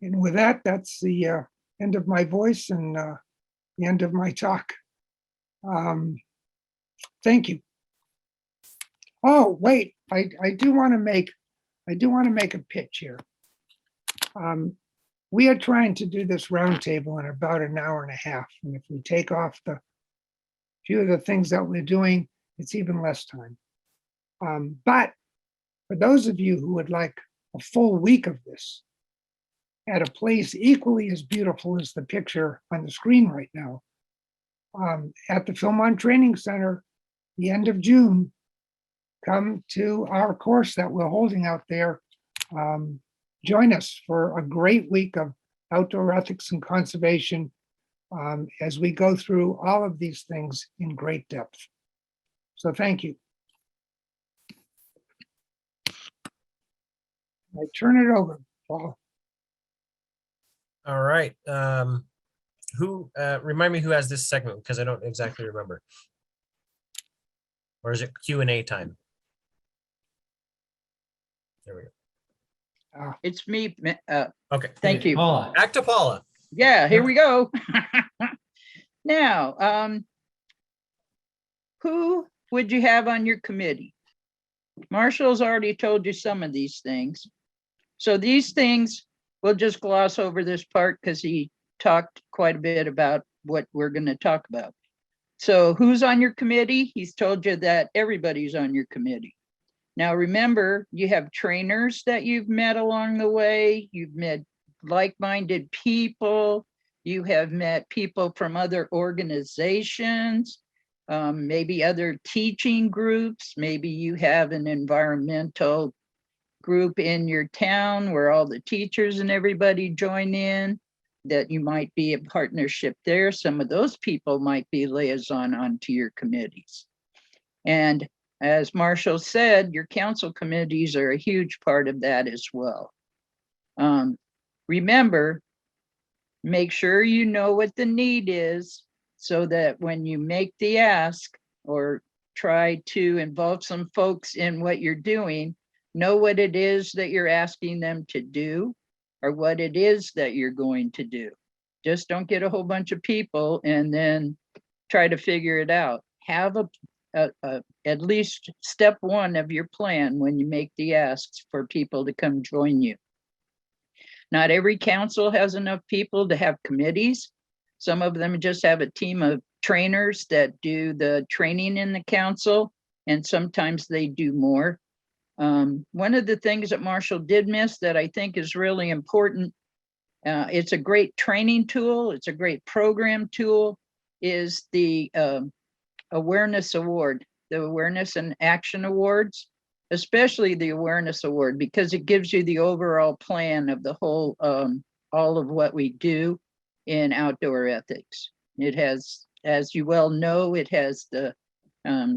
And with that, that's the end of my voice and the end of my talk. Thank you. Oh, wait, I do want to make a pitch here. We are trying to do this roundtable in about an hour and a half. And if we take off the few of the things that we're doing, it's even less time. But for those of you who would like a full week of this at a place equally as beautiful as the picture on the screen right now, at the Philmont Training Center, the end of June, come to our course that we're holding out there. Join us for a great week of outdoor ethics and conservation as we go through all of these things in great depth. So thank you. I turn it over, Paul. All right. Who remind me who has this segment, because I don't exactly remember. Or is it Q&A time? There we go. It's me. Okay. Thank you. Paula. Back to Paula. Yeah, here we go. Now, who would you have on your committee? Marshall's already told you some of these things. So these things, we'll just gloss over this part because he talked quite a bit about what we're going to talk about. So who's on your committee? He's told you that everybody's on your committee. Now, remember, you have trainers that you've met along the way. You've met like-minded people. You have met people from other organizations, maybe other teaching groups. Maybe you have an environmental group in your town where all the teachers and everybody join in, that you might be a partnership there. Some of those people might be liaison onto your committees. And as Marshall said, your council committees are a huge part of that as well. Remember, make sure you know what the need is so that when you make the ask or try to involve some folks in what you're doing, know what it is that you're asking them to do or what it is that you're going to do. Just don't get a whole bunch of people and then try to figure it out. Have at least step one of your plan when you make the asks for people to come join you. Not every council has enough people to have committees. Some of them just have a team of trainers that do the training in the council, and sometimes they do more. One of the things that Marshall did miss that I think is really important, it's a great training tool, it's a great program tool, is the awareness award, the awareness and action awards, especially the awareness award, because it gives you the overall plan of the whole, all of what we do in outdoor ethics. It has, as you well know, it has the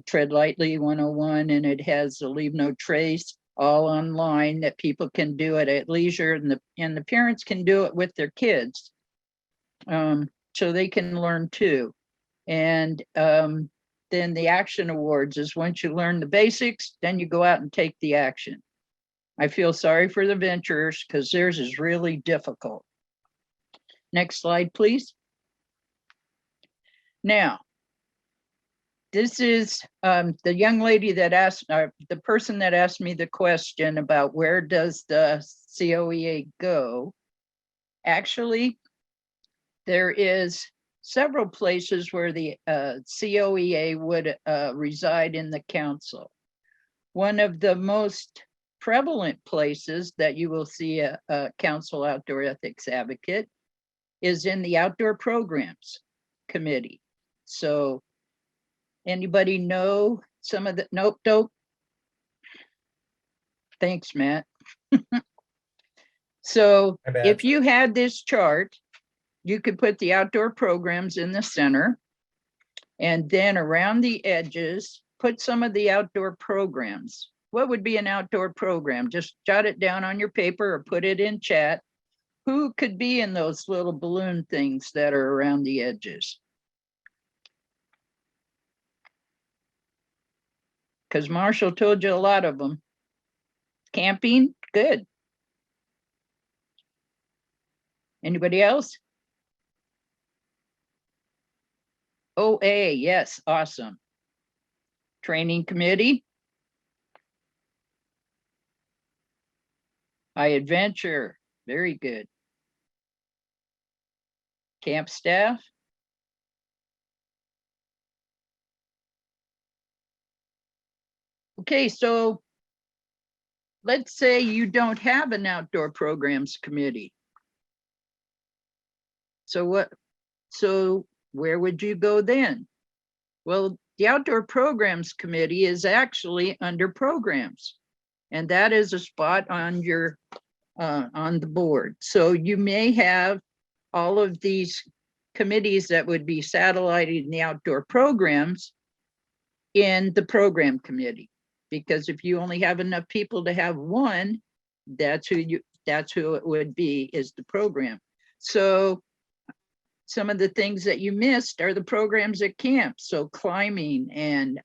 Tread Lightly 101, and it has the Leave No Trace, all online, that people can do it at leisure, and the parents can do it with their kids. so they can learn too. And then the action awards is once you learn the basics, then you go out and take the action. I feel sorry for the venturers because theirs is really difficult. Next slide, please. Now, this is the young lady that asked, the person that asked me the question about where does the COEA go? Actually, there is several places where the COEA would reside in the council. One of the most prevalent places that you will see a council outdoor ethics advocate is in the outdoor programs committee. So anybody know some of the, nope, don't. Thanks, Matt. So My bad. if you had this chart, you could put the outdoor programs in the center, and then around the edges, put some of the outdoor programs. What would be an outdoor program? Just jot it down on your paper or put it in chat. Who could be in those little balloon things that are around the edges? Because Marshall told you a lot of them. Camping, good. Anybody else? OA, yes, awesome. Training committee. High adventure, very good. Camp staff. Okay, so let's say you don't have an outdoor programs committee. So where would you go then? Well, the outdoor programs committee is actually under programs, and that is a spot on your on the board. So you may have all of these committees that would be satellited in the outdoor programs in the program committee, because if you only have enough people to have one, that's who it would be, is the program. So some of the things that you missed are the programs at camp. So climbing and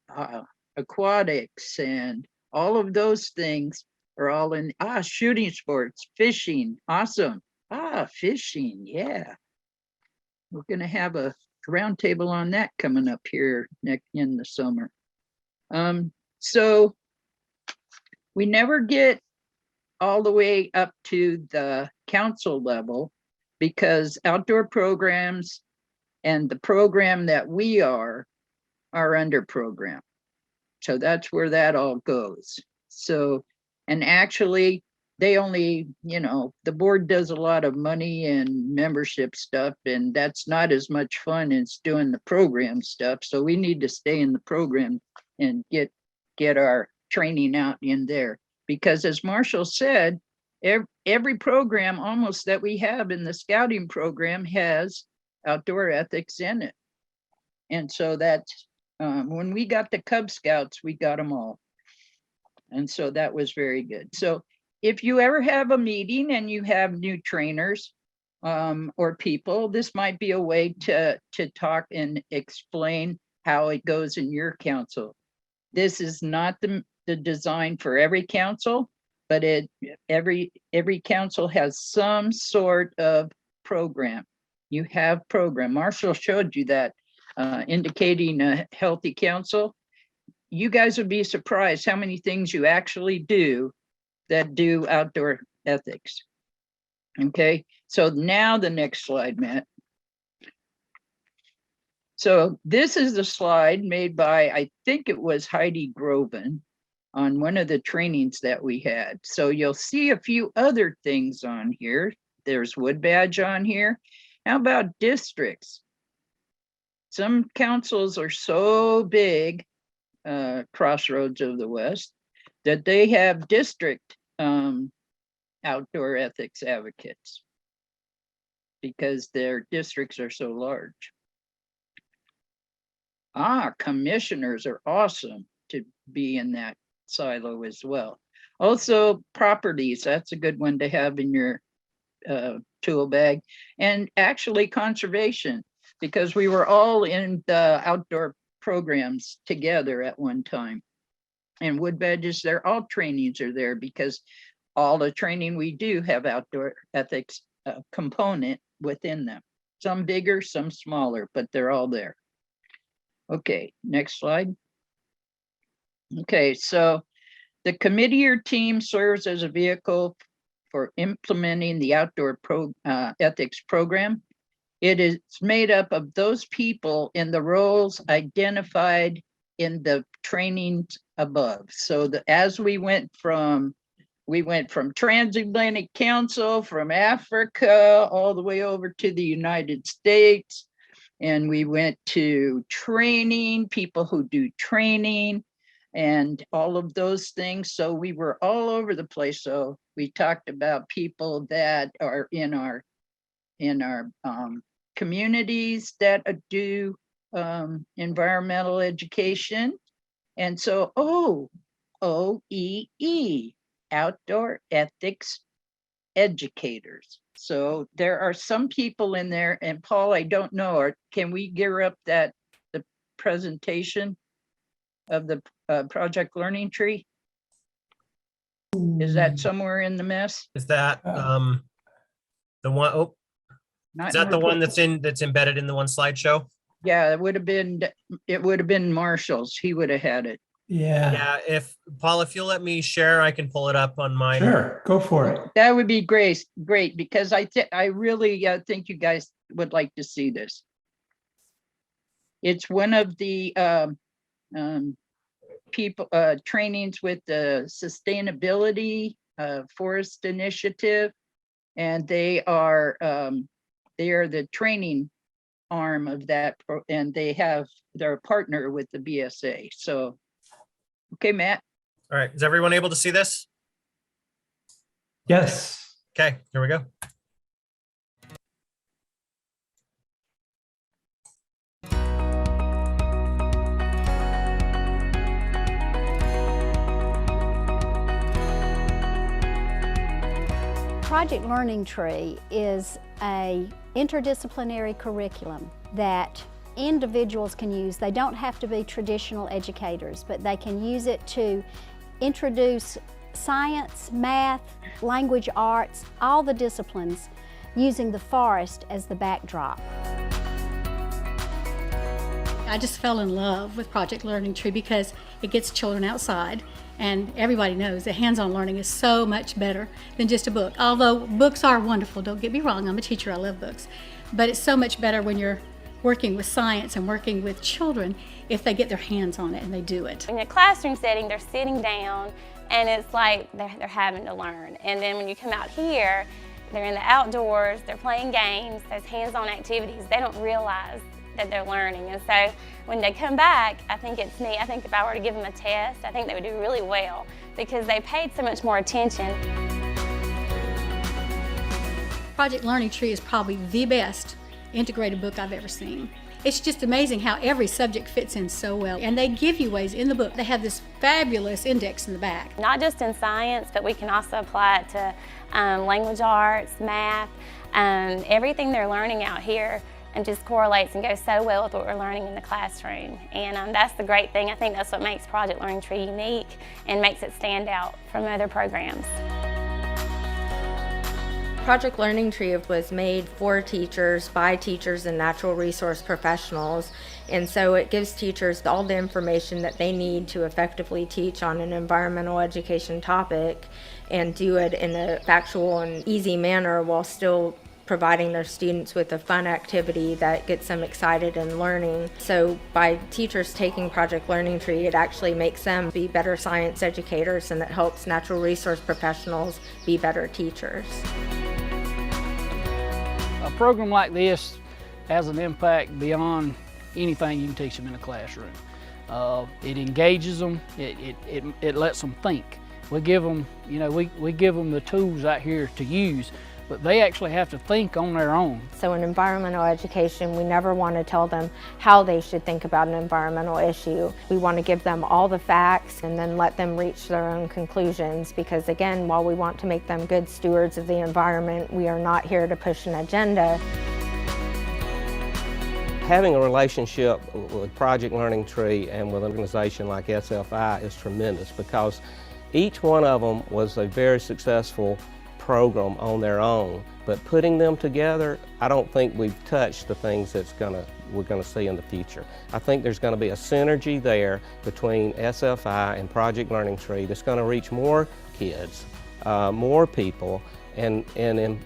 aquatics and all of those things are all in, shooting sports, fishing, awesome. Fishing, yeah. We're gonna have a roundtable on that coming up here in the summer. So we never get all the way up to the council level, because outdoor programs and the program that we are under program. So that's where that all goes. So, and actually they only, the board does a lot of money and membership stuff, and that's not as much fun as doing the program stuff. So we need to stay in the program and get our training out in there. Because as Marshall said, every program almost that we have in the scouting program has outdoor ethics in it. And so that's, when we got the Cub Scouts, we got them all. And so that was very good. So if you ever have a meeting and you have new trainers or people, this might be a way to talk and explain how it goes in your council. This is not the design for every council, but every council has some sort of program. You have program. Marshall showed you that, indicating a healthy council. You guys would be surprised how many things you actually do that do outdoor ethics. Okay, so now the next slide, Matt. So this is the slide made by, I think it was Heidi Groven, on one of the trainings that we had. So you'll see a few other things on here. There's Wood Badge on here. How about districts? Some councils are so big, Crossroads of the West, that they have district outdoor ethics advocates because their districts are so large. Commissioners are awesome to be in that silo as well. Also properties, that's a good one to have in your tool bag. And actually conservation. because we were all in the outdoor programs together at one time. And wood badges, they're all trainings are there because all the training we do have outdoor ethics component within them. Some bigger, some smaller, but they're all there. Okay, next slide. Okay, so the committee or team serves as a vehicle for implementing the outdoor ethics program. It is made up of those people in the roles identified in the trainings above. So as we went from transatlantic council, from Africa, all the way over to the United States. And we went to training, people who do training and all of those things. So we were all over the place. So we talked about people that are in our communities that do environmental education. And so OEE, outdoor ethics educators. So there are some people in there, and Paul, I don't know, or can we gear up the presentation of the project learning tree? Is that somewhere in the mess? Is that the one? Oh, is that the one that's embedded in the one slideshow? Yeah, it would have been Marshall's. He would have had it. Yeah, Yeah, if Paul, if you'll let me share, I can pull it up on mine. sure, go for it. That would be great, because I really think you guys would like to see this. It's one of the people trainings with the Sustainability Forest Initiative, and they are the training arm of that, and they're a partner with the BSA. So, okay, Matt. All right, is everyone able to see this? Yes. Okay, here we go. Project Learning Tree is a interdisciplinary curriculum that individuals can use. They don't have to be traditional educators, but they can use it to introduce science, math, language arts, all the disciplines, using the forest as the backdrop. I just fell in love with Project Learning Tree because it gets children outside, and everybody knows that hands-on learning is so much better than just a book. Although books are wonderful, don't get me wrong, I'm a teacher, I love books. But it's so much better when you're working with science and working with children if they get their hands on it and they do it. In a classroom setting, they're sitting down and it's like they're having to learn. And then when you come out here, they're in the outdoors, they're playing games, those hands-on activities, they don't realize that they're learning. And so when they come back, I think it's neat. I think if I were to give them a test, I think they would do really well because they paid so much more attention. Project Learning Tree is probably the best integrated book I've ever seen. It's just amazing how every subject fits in so well. And they give you ways in the book. They have this fabulous index in the back. Not just in science, but we can also apply it to language arts, math, everything they're learning out here, and just correlates and goes so well with what we're learning in the classroom. And that's the great thing. I think that's what makes Project Learning Tree unique and makes it stand out from other programs. Project Learning Tree was made for teachers, by teachers and natural resource professionals, and so it gives teachers all the information that they need to effectively teach on an environmental education topic and do it in a factual and easy manner while still providing their students with a fun activity that gets them excited and learning. So by teachers taking Project Learning Tree, it actually makes them be better science educators, and it helps natural resource professionals be better teachers. A program like this has an impact beyond anything you can teach them in a classroom. It engages them, it lets them think. We give them, we give them the tools out here to use, but they actually have to think on their own. So in environmental education, we never want to tell them how they should think about an environmental issue. We want to give them all the facts and then let them reach their own conclusions, because again, while we want to make them good stewards of the environment, we are not here to push an agenda. having a relationship with Project Learning Tree and with an organization like SFI is tremendous, because each one of them was a very successful program on their own. But putting them together, I don't think we've touched the things we're gonna see in the future. I think there's gonna be a synergy there between SFI and Project Learning Tree that's gonna reach more kids, more people, and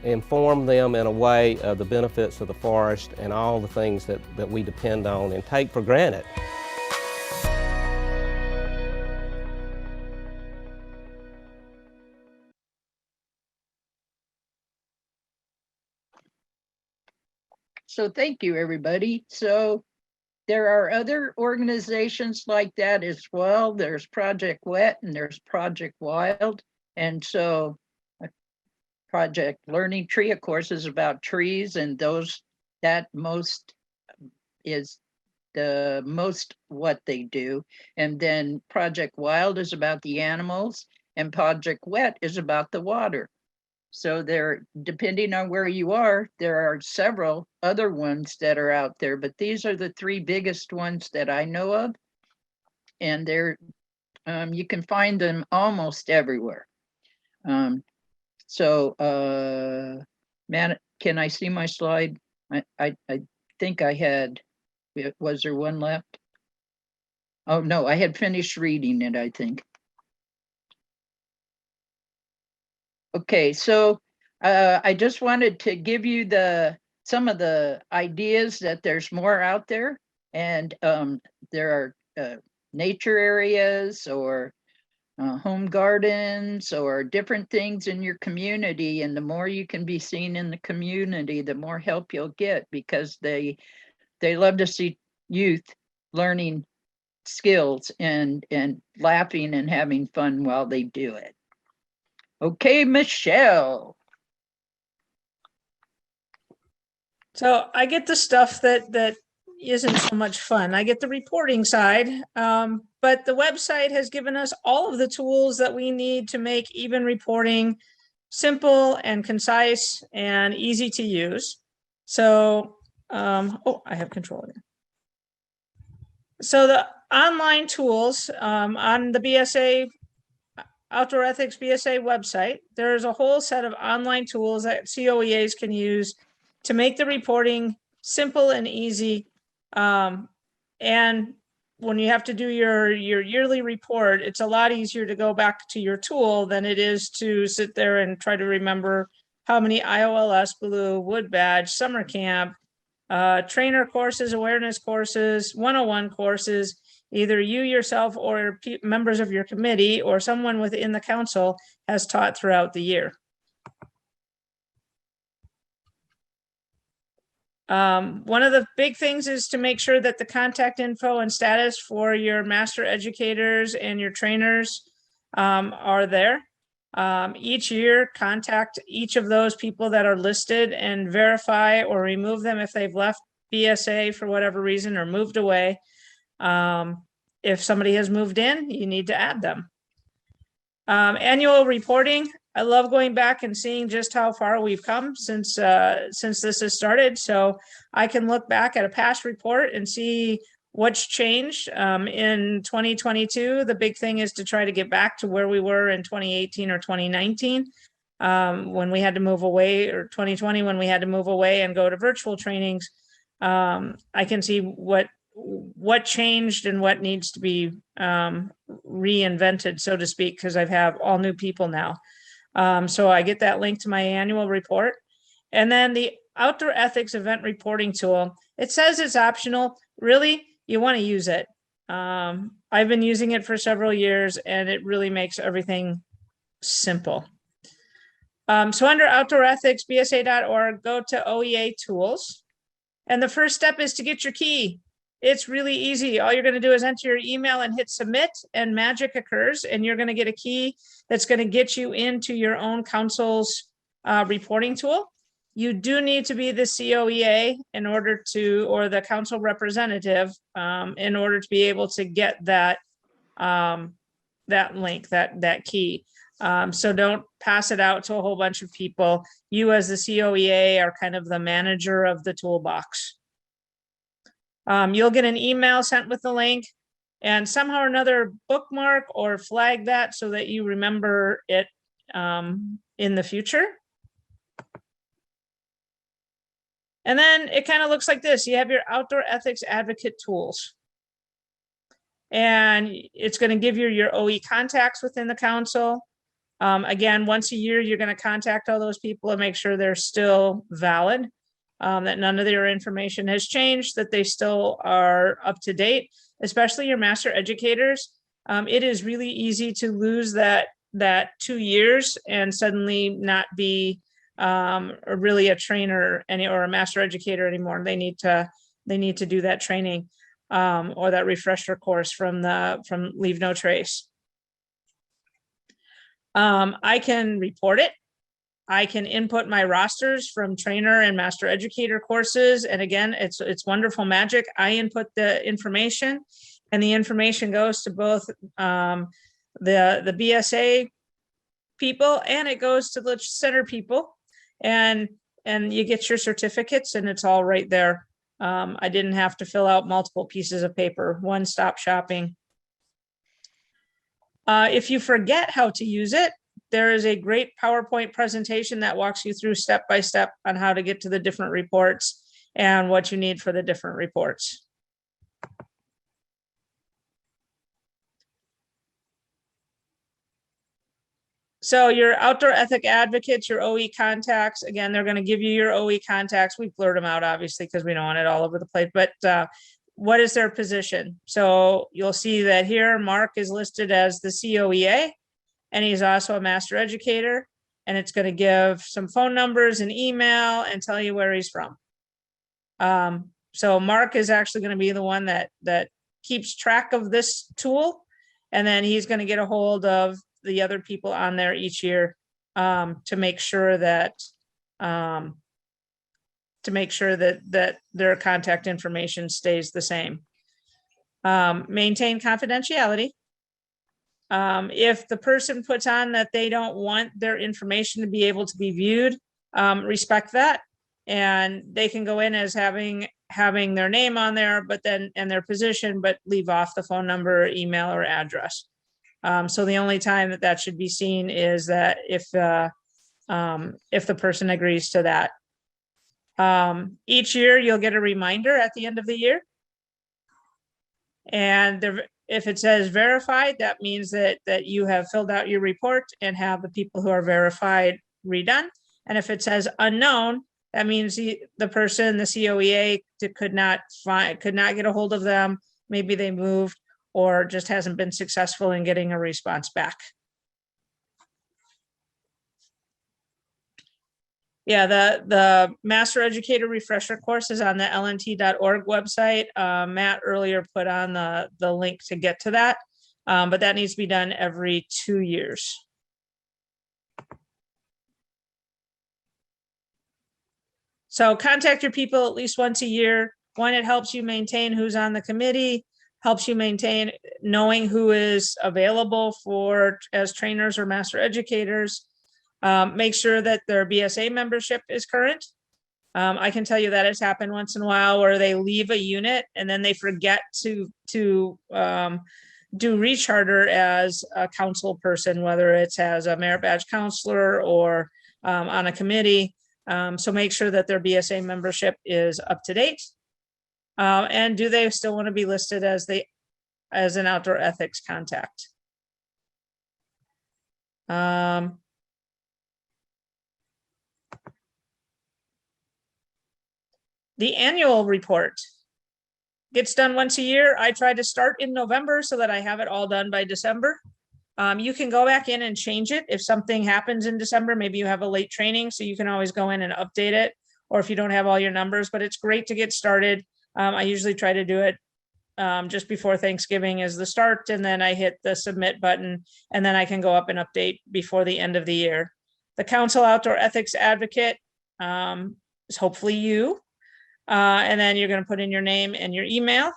inform them in a way of the benefits of the forest and all the things that we depend on and take for granted. So thank you, everybody. So there are other organizations like that as well. There's Project Wet and there's Project Wild. And so Project Learning Tree, of course, is about trees, and that is the most what they do. And then Project Wild is about the animals, and Project Wet is about the water. So depending on where you are, there are several other ones that are out there, but these are the three biggest ones that I know of. And you can find them almost everywhere. Matt, can I see my slide? I think I had, was there one left? Oh no, I had finished reading it, I think. Okay, so I just wanted to give you some of the ideas that there's more out there, and there are nature areas or home gardens or different things in your community, and the more you can be seen in the community, the more help you'll get, because they love to see youth learning skills and laughing and having fun while they do it. Okay, Michelle. So I get the stuff that isn't so much fun. I get the reporting side, but the website has given us all of the tools that we need to make even reporting simple and concise and easy to use. So, oh, I have control here. So the online tools on the BSA Outdoor Ethics BSA website, there's a whole set of online tools that COEAs can use to make the reporting simple and easy. And when you have to do your yearly report, it's a lot easier to go back to your tool than it is to sit there and try to remember how many IOLS Blue, Wood Badge, summer camp, trainer courses, awareness courses, 101 courses, either you yourself or members of your committee or someone within the council has taught throughout the year. One of the big things is to make sure that the contact info and status for your master educators and your trainers are there. Each year, contact each of those people that are listed and verify or remove them if they've left BSA for whatever reason or moved away. If somebody has moved in, you need to add them. Annual reporting. I love going back and seeing just how far we've come since this has started. So I can look back at a past report and see what's changed. In 2022, the big thing is to try to get back to where we were in 2018 or 2019 when we had to move away, or 2020 when we had to move away and go to virtual trainings. I can see what changed and what needs to be reinvented, so to speak, because I have all new people now. So I get that link to my annual report. And then the Outdoor Ethics Event Reporting Tool, it says it's optional. Really, you want to use it. I've been using it for several years, and it really makes everything simple. So under Outdoor Ethics, bsa.org, go to OEA Tools. And the first step is to get your key. It's really easy. All you're going to do is enter your email and hit submit, and magic occurs, and you're going to get a key that's going to get you into your own council's reporting tool. You do need to be the COEA in order to, or the council representative, in order to be able to get that that link, that key. So don't pass it out to a whole bunch of people. You as the COEA are kind of the manager of the toolbox. You'll get an email sent with the link, and somehow or another bookmark or flag that so that you remember it in the future. And then it kind of looks like this. You have your outdoor ethics advocate tools. And it's going to give you your OE contacts within the council. Again, once a year, you're going to contact all those people and make sure they're still valid, that none of their information has changed, that they still are up to date, especially your master educators. It is really easy to lose that 2 years and suddenly not be really a trainer or a master educator anymore. They need to do that training or that refresher course from Leave No Trace. I can report it. I can input my rosters from trainer and master educator courses. And again, it's wonderful magic. I input the information, and the information goes to both the BSA people, and it goes to the center people, and you get your certificates, and it's all right there. I didn't have to fill out multiple pieces of paper, one-stop shopping. If you forget how to use it, there is a great PowerPoint presentation that walks you through step by step on how to get to the different reports and what you need for the different reports. So your outdoor ethic advocates, your OE contacts, again, they're going to give you your OE contacts. We blurred them out, obviously, because we don't want it all over the place, but what is their position? So you'll see that here, Mark is listed as the COEA, and he's also a master educator, and it's going to give some phone numbers and email and tell you where he's from. So Mark is actually going to be the one that keeps track of this tool, and then he's going to get a hold of the other people on there each year to make sure that their contact information stays the same. Maintain confidentiality. If the person puts on that they don't want their information to be able to be viewed, respect that, and they can go in as having their name on there, but then and their position, but leave off the phone number, email, or address. So the only time that should be seen is that if the person agrees to that. Each year you'll get a reminder at the end of the year. And if it says verified, that means that you have filled out your report and have the people who are verified redone. And if it says unknown, that means the person, the COEA, could not get a hold of them. Maybe they moved or just hasn't been successful in getting a response back. Yeah, the Master Educator Refresher course is on the lnt.org website. Matt earlier put on the link to get to that, but that needs to be done every 2 years. So contact your people at least once a year. One, it helps you maintain who's on the committee, helps you maintain knowing who is available as trainers or master educators. Make sure that their BSA membership is current. I can tell you that has happened once in a while where they leave a unit and then they forget to do recharter as a council person, whether it's as a merit badge counselor or on a committee. So make sure that their BSA membership is up to date. And do they still want to be listed as an outdoor ethics contact? The annual report gets done once a year. I try to start in November so that I have it all done by December. You can go back in and change it. If something happens in December, maybe you have a late training, so you can always go in and update it, or if you don't have all your numbers, but it's great to get started. I usually try to do it just before Thanksgiving is the start, and then I hit the submit button, and then I can go up and update before the end of the year. The Council Outdoor Ethics Advocate is hopefully you. And then you're going to put in your name and your email.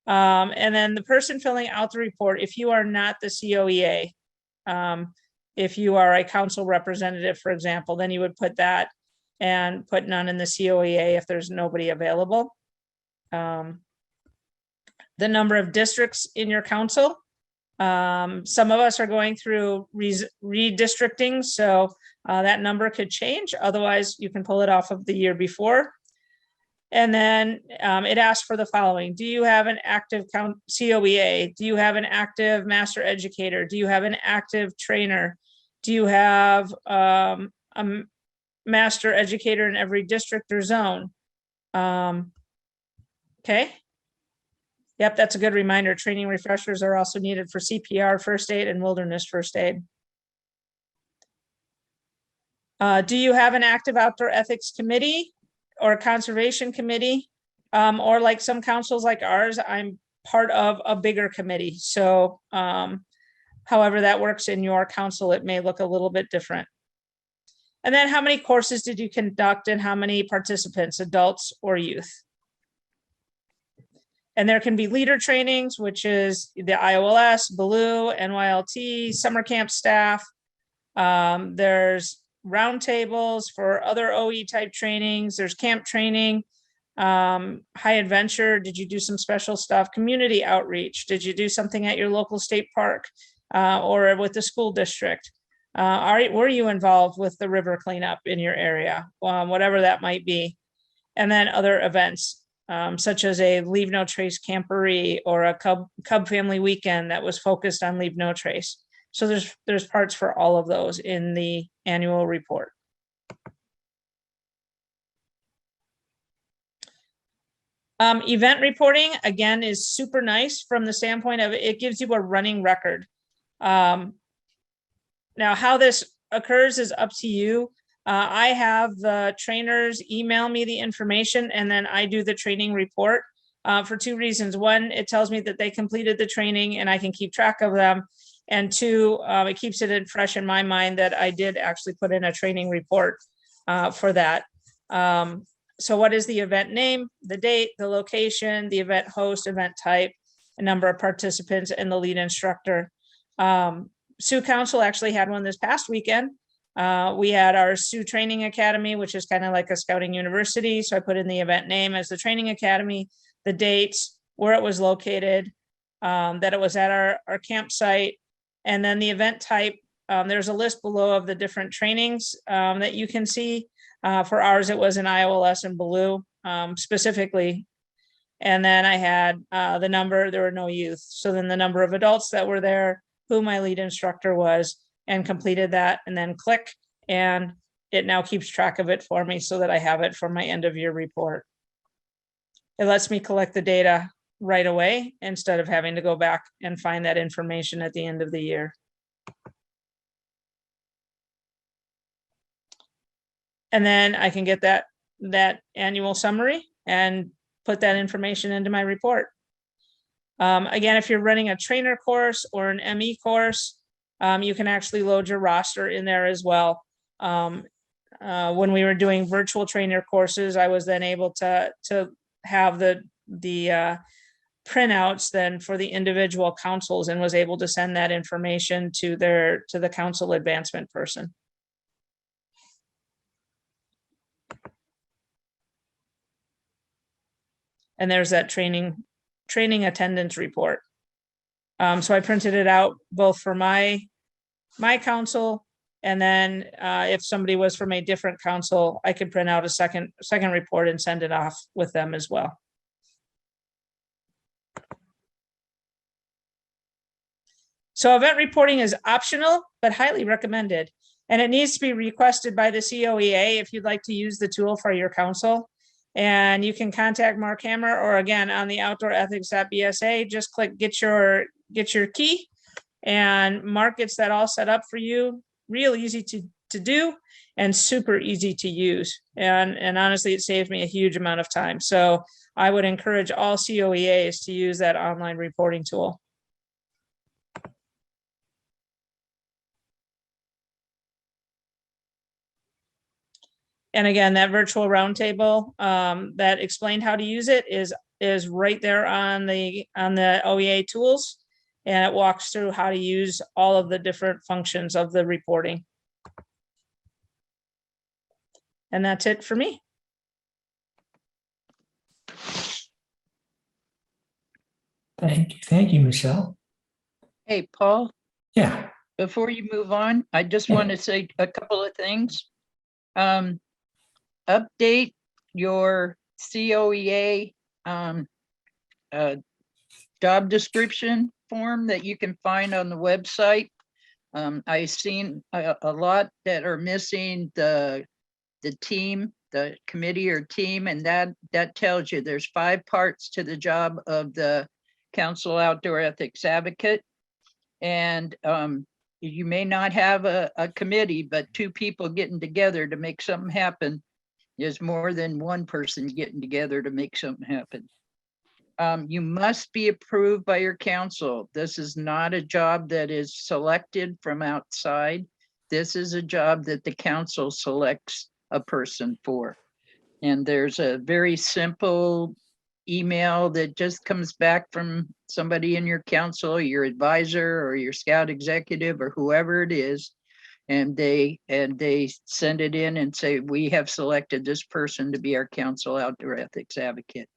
And then the person filling out the report, if you are not the COEA, if you are a council representative, for example, then you would put that and put none in the COEA if there's nobody available. the number of districts in your council. Some of us are going through redistricting, so that number could change. Otherwise, you can pull it off of the year before. And then it asks for the following. Do you have an active COEA? Do you have an active master educator? Do you have an active trainer? Do you have a master educator in every district or zone? Okay. Yep, that's a good reminder. Training refreshers are also needed for CPR, first aid, and wilderness first aid. Do you have an active outdoor ethics committee or conservation committee? Or like some councils like ours, I'm part of a bigger committee. So however that works in your council, it may look a little bit different. And then how many courses did you conduct and how many participants, adults or youth? And there can be leader trainings, which is the IOLS, Blue, NYLT, summer camp staff. There's roundtables for other OE type trainings. There's camp training, high adventure. Did you do some special stuff? Community outreach. Did you do something at your local state park or with the school district? Were you involved with the river cleanup in your area? Whatever that might be. And then other events. Such as a Leave No Trace camporee or a Cub family weekend that was focused on Leave No Trace. So there's parts for all of those in the annual report. Event reporting, again, is super nice from the standpoint of it gives you a running record. Now, how this occurs is up to you. I have the trainers email me the information and then I do the training report for two reasons. One, it tells me that they completed the training and I can keep track of them. And two, it keeps it fresh in my mind that I did actually put in a training report for that. So what is the event name, the date, the location, the event host, event type, a number of participants, and the lead instructor. Sioux Council actually had one this past weekend. We had our Sioux Training Academy, which is kind of like a scouting university. So I put in the event name as the Training Academy, the dates, where it was located, that it was at our campsite, and then the event type. There's a list below of the different trainings that you can see. For ours, it was an IOLS and Blue specifically. And then I had the number, there were no youth. So then the number of adults that were there, who my lead instructor was, and completed that, and then click, and it now keeps track of it for me so that I have it for my end of year report. It lets me collect the data right away instead of having to go back and find that information at the end of the year. And then I can get that annual summary and put that information into my report. Again, if you're running a trainer course or an ME course, you can actually load your roster in there as well. When we were doing virtual trainer courses, I was then able to have the printouts then for the individual councils and was able to send that information to the council advancement person. And there's that training attendance report. So I printed it out both for my council, and then if somebody was from a different council, I could print out a second report and send it off with them as well. So event reporting is optional, but highly recommended. And it needs to be requested by the COEA if you'd like to use the tool for your council. And you can contact Mark Hammer, or again, on the outdoorethics.bsa, just click get your key, and Mark gets that all set up for you. Real easy to do and super easy to use. And honestly, it saves me a huge amount of time. So I would encourage all COEAs to use that online reporting tool. And again, that virtual roundtable that explained how to use it is right there on the OEA tools, and it walks through how to use all of the different functions of the reporting. And that's it for me. Thank you, Michelle. Hey, Paul, Yeah. before you move on, I just want to say a couple of things. Update your COEA job description form that you can find on the website. I've seen a lot that are missing the team, the committee or team, and that tells you there's 5 parts to the job of the Council Outdoor Ethics Advocate. And you may not have a committee, but 2 people getting together to make something happen is more than 1 person getting together to make something happen. You must be approved by your council. This is not a job that is selected from outside. This is a job that the council selects a person for. And there's a very simple email that just comes back from somebody in your council, your advisor or your scout executive or whoever it is. And they send it in and say, we have selected this person to be our council outdoor ethics advocate.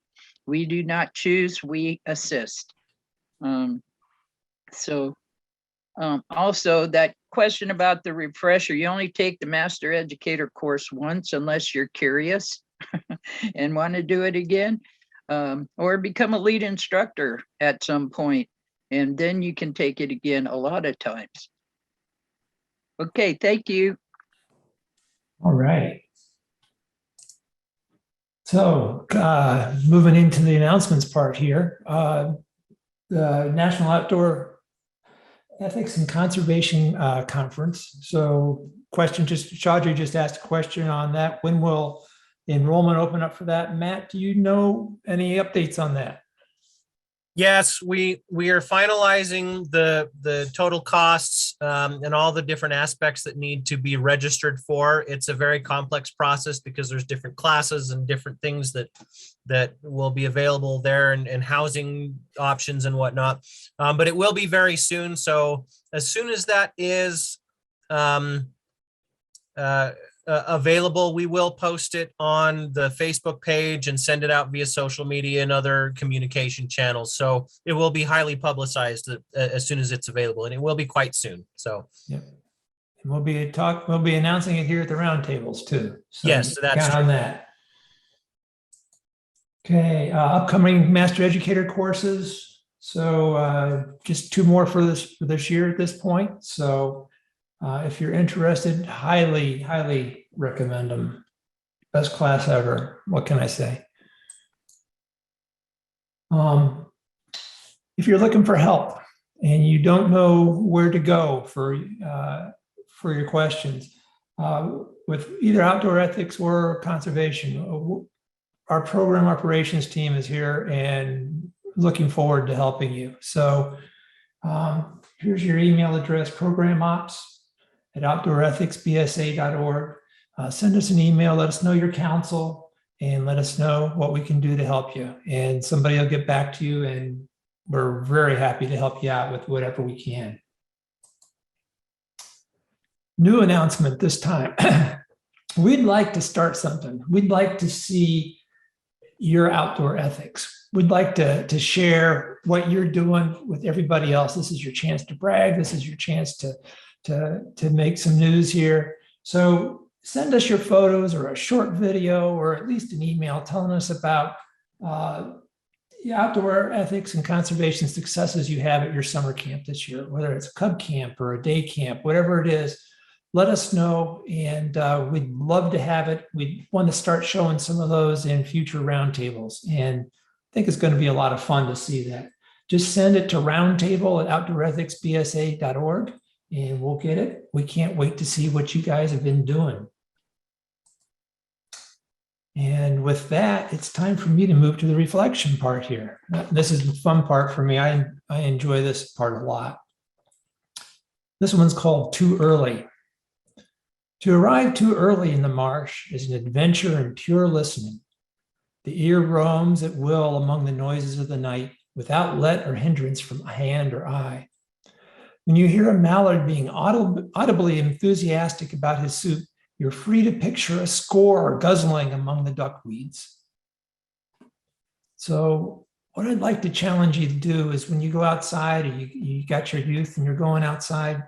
We do not choose, we assist. Also that question about the refresher, you only take the master educator course once unless you're curious and want to do it again, or become a lead instructor at some point, and then you can take it again a lot of times. Okay, thank you. All right. So moving into the announcements part here, the National Outdoor Ethics and Conservation Conference. So Chaudhry just asked a question on that. When will enrollment open up for that? Matt, do you know any updates on that? Yes, we are finalizing the total costs and all the different aspects that need to be registered for. It's a very complex process because there's different classes and different things that will be available there, and housing options and whatnot. But it will be very soon. So as soon as that is available, we will post it on the Facebook page and send it out via social media and other communication channels. So it will be highly publicized as soon as it's available, and it will be quite soon. So yeah, and we'll be announcing it here at the roundtables too. So yes, that's count true. on that. Okay, upcoming master educator courses. So just 2 more for this year at this point. So if you're interested, highly recommend them. Best class ever. What can I say? If you're looking for help and you don't know where to go for your questions with either outdoor ethics or conservation, our program operations team is here and looking forward to helping you. So here's your email address, programaops@outdoorethicsbsa.org. Send us an email, let us know your counsel, and let us know what we can do to help you. And somebody will get back to you, and we're very happy to help you out with whatever we can. New announcement this time. We'd like to start something. We'd like to see your outdoor ethics. We'd like to share what you're doing with everybody else. This is your chance to brag. This is your chance to make some news here. So send us your photos or a short video or at least an email telling us about the outdoor ethics and conservation successes you have at your summer camp this year, whether it's a cub camp or a day camp, whatever it is. Let us know, and we'd love to have it. We want to start showing some of those in future roundtables, and I think it's going to be a lot of fun to see that. Just send it to roundtable@outdoorethicsbsa.org, and we'll get it. We can't wait to see what you guys have been doing. And with that, it's time for me to move to the reflection part here. This is the fun part for me. I enjoy this part a lot. This one's called Too Early. To arrive too early in the marsh is an adventure in pure listening. The ear roams at will among the noises of the night without let or hindrance from hand or eye. When you hear a mallard being audibly enthusiastic about his soup, you're free to picture a score guzzling among the duckweeds. So what I'd like to challenge you to do is when you go outside, or you got your youth and you're going outside,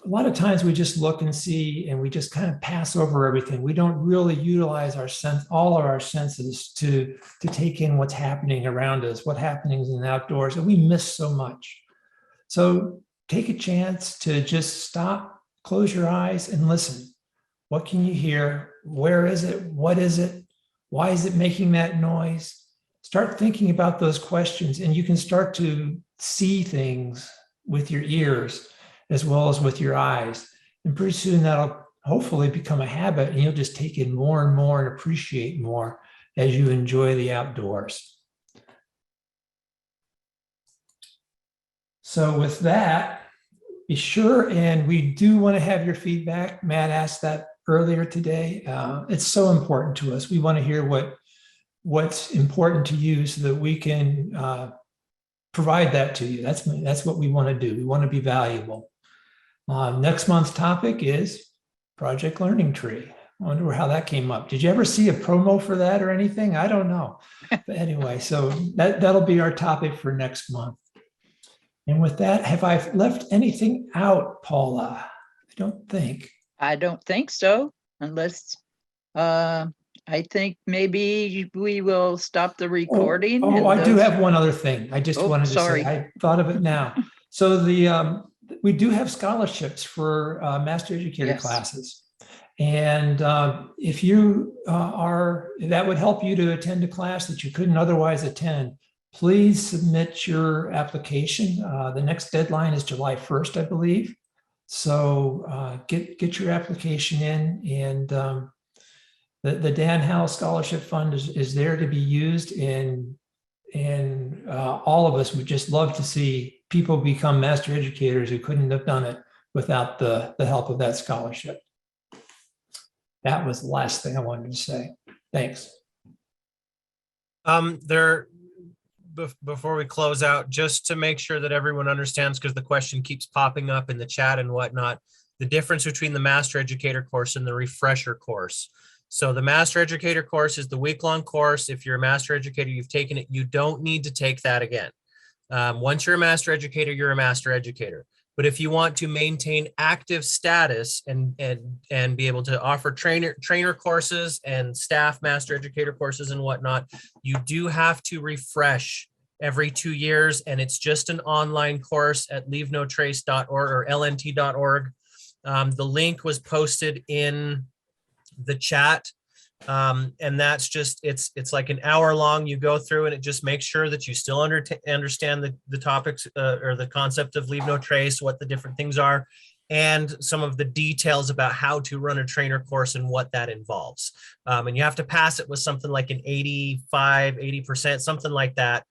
a lot of times we just look and see, and we just kind of pass over everything. We don't really utilize all of our senses to take in what's happening around us, what's happening in the outdoors, and we miss so much. So take a chance to just stop, close your eyes, and listen. What can you hear? Where is it? What is it? Why is it making that noise? Start thinking about those questions, and you can start to see things with your ears as well as with your eyes. And pretty soon that'll hopefully become a habit, and you'll just take in more and more and appreciate more as you enjoy the outdoors. So with that, be sure, and we do want to have your feedback. Matt asked that earlier today. It's so important to us. We want to hear what's important to you so that we can provide that to you. That's what we want to do. We want to be valuable. Next month's topic is Project Learning Tree. I wonder how that came up. Did you ever see a promo for that or anything? I don't know. But anyway, so that'll be our topic for next month. And with that, have I left anything out, Paula? I don't think. I don't think so, unless I think maybe we will stop the recording. Oh, I do have one other thing. I just wanted to sorry. say, I thought of it now. So we do have scholarships for master educator classes. And if you that would help you to attend a class that you couldn't otherwise attend, please submit your application. The next deadline is July 1st, I believe. So get your application in, and the Dan Howell Scholarship Fund is there to be used, and all of us would just love to see people become master educators who couldn't have done it without the help of that scholarship. That was the last thing I wanted to say. Thanks. Before we close out, just to make sure that everyone understands, because the question keeps popping up in the chat and whatnot, the difference between the master educator course and the refresher course. So the master educator course is the week-long course. If you're a master educator, you've taken it, you don't need to take that again. Once you're a master educator, you're a master educator. But if you want to maintain active status and be able to offer trainer courses and staff master educator courses and whatnot, you do have to refresh every 2 years, and it's just an online course at leavenotrace.org or lnt.org. The link was posted in the chat. And that's just, it's like an hour long. You go through and it just makes sure that you still understand the topics or the concept of leave no trace, what the different things are, and some of the details about how to run a trainer course and what that involves. And you have to pass it with something like an 80%, something like that,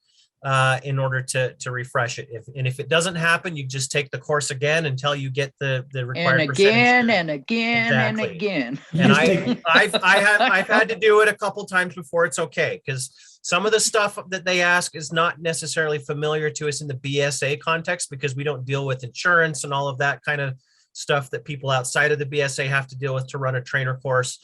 in order to refresh it. If it doesn't happen, you just take the course again until you get the required percentage. And again and again. And I've had to do it a couple times before it's okay, because some of the stuff that they ask is not necessarily familiar to us in the BSA context, because we don't deal with insurance and all of that kind of stuff that people outside of the BSA have to deal with to run a trainer course.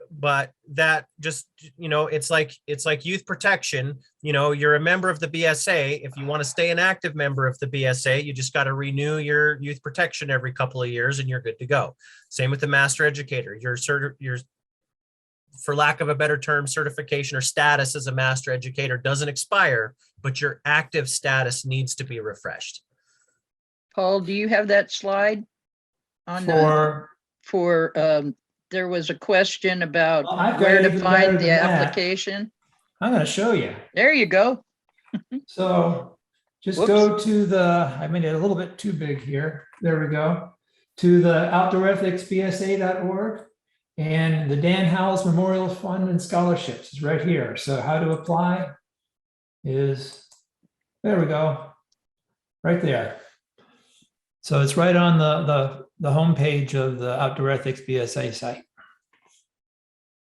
But that just, it's like youth protection. You're a member of the BSA. If you want to stay an active member of the BSA, you just got to renew your youth protection every couple of years and you're good to go. Same with the master educator. Your for lack of a better term, certification or status as a master educator doesn't expire, but your active status needs to be refreshed. Paul, do you have that slide on there was a question about where to find the application. I'm going to show you. There you go. So just go to I made it a little bit too big here. There we go. To the outdoorethicsbsa.org, and the Dan Howells Memorial Fund and Scholarships is right here. So how to apply is, there we go, right there. So it's right on the homepage of the Outdoor Ethics BSA site.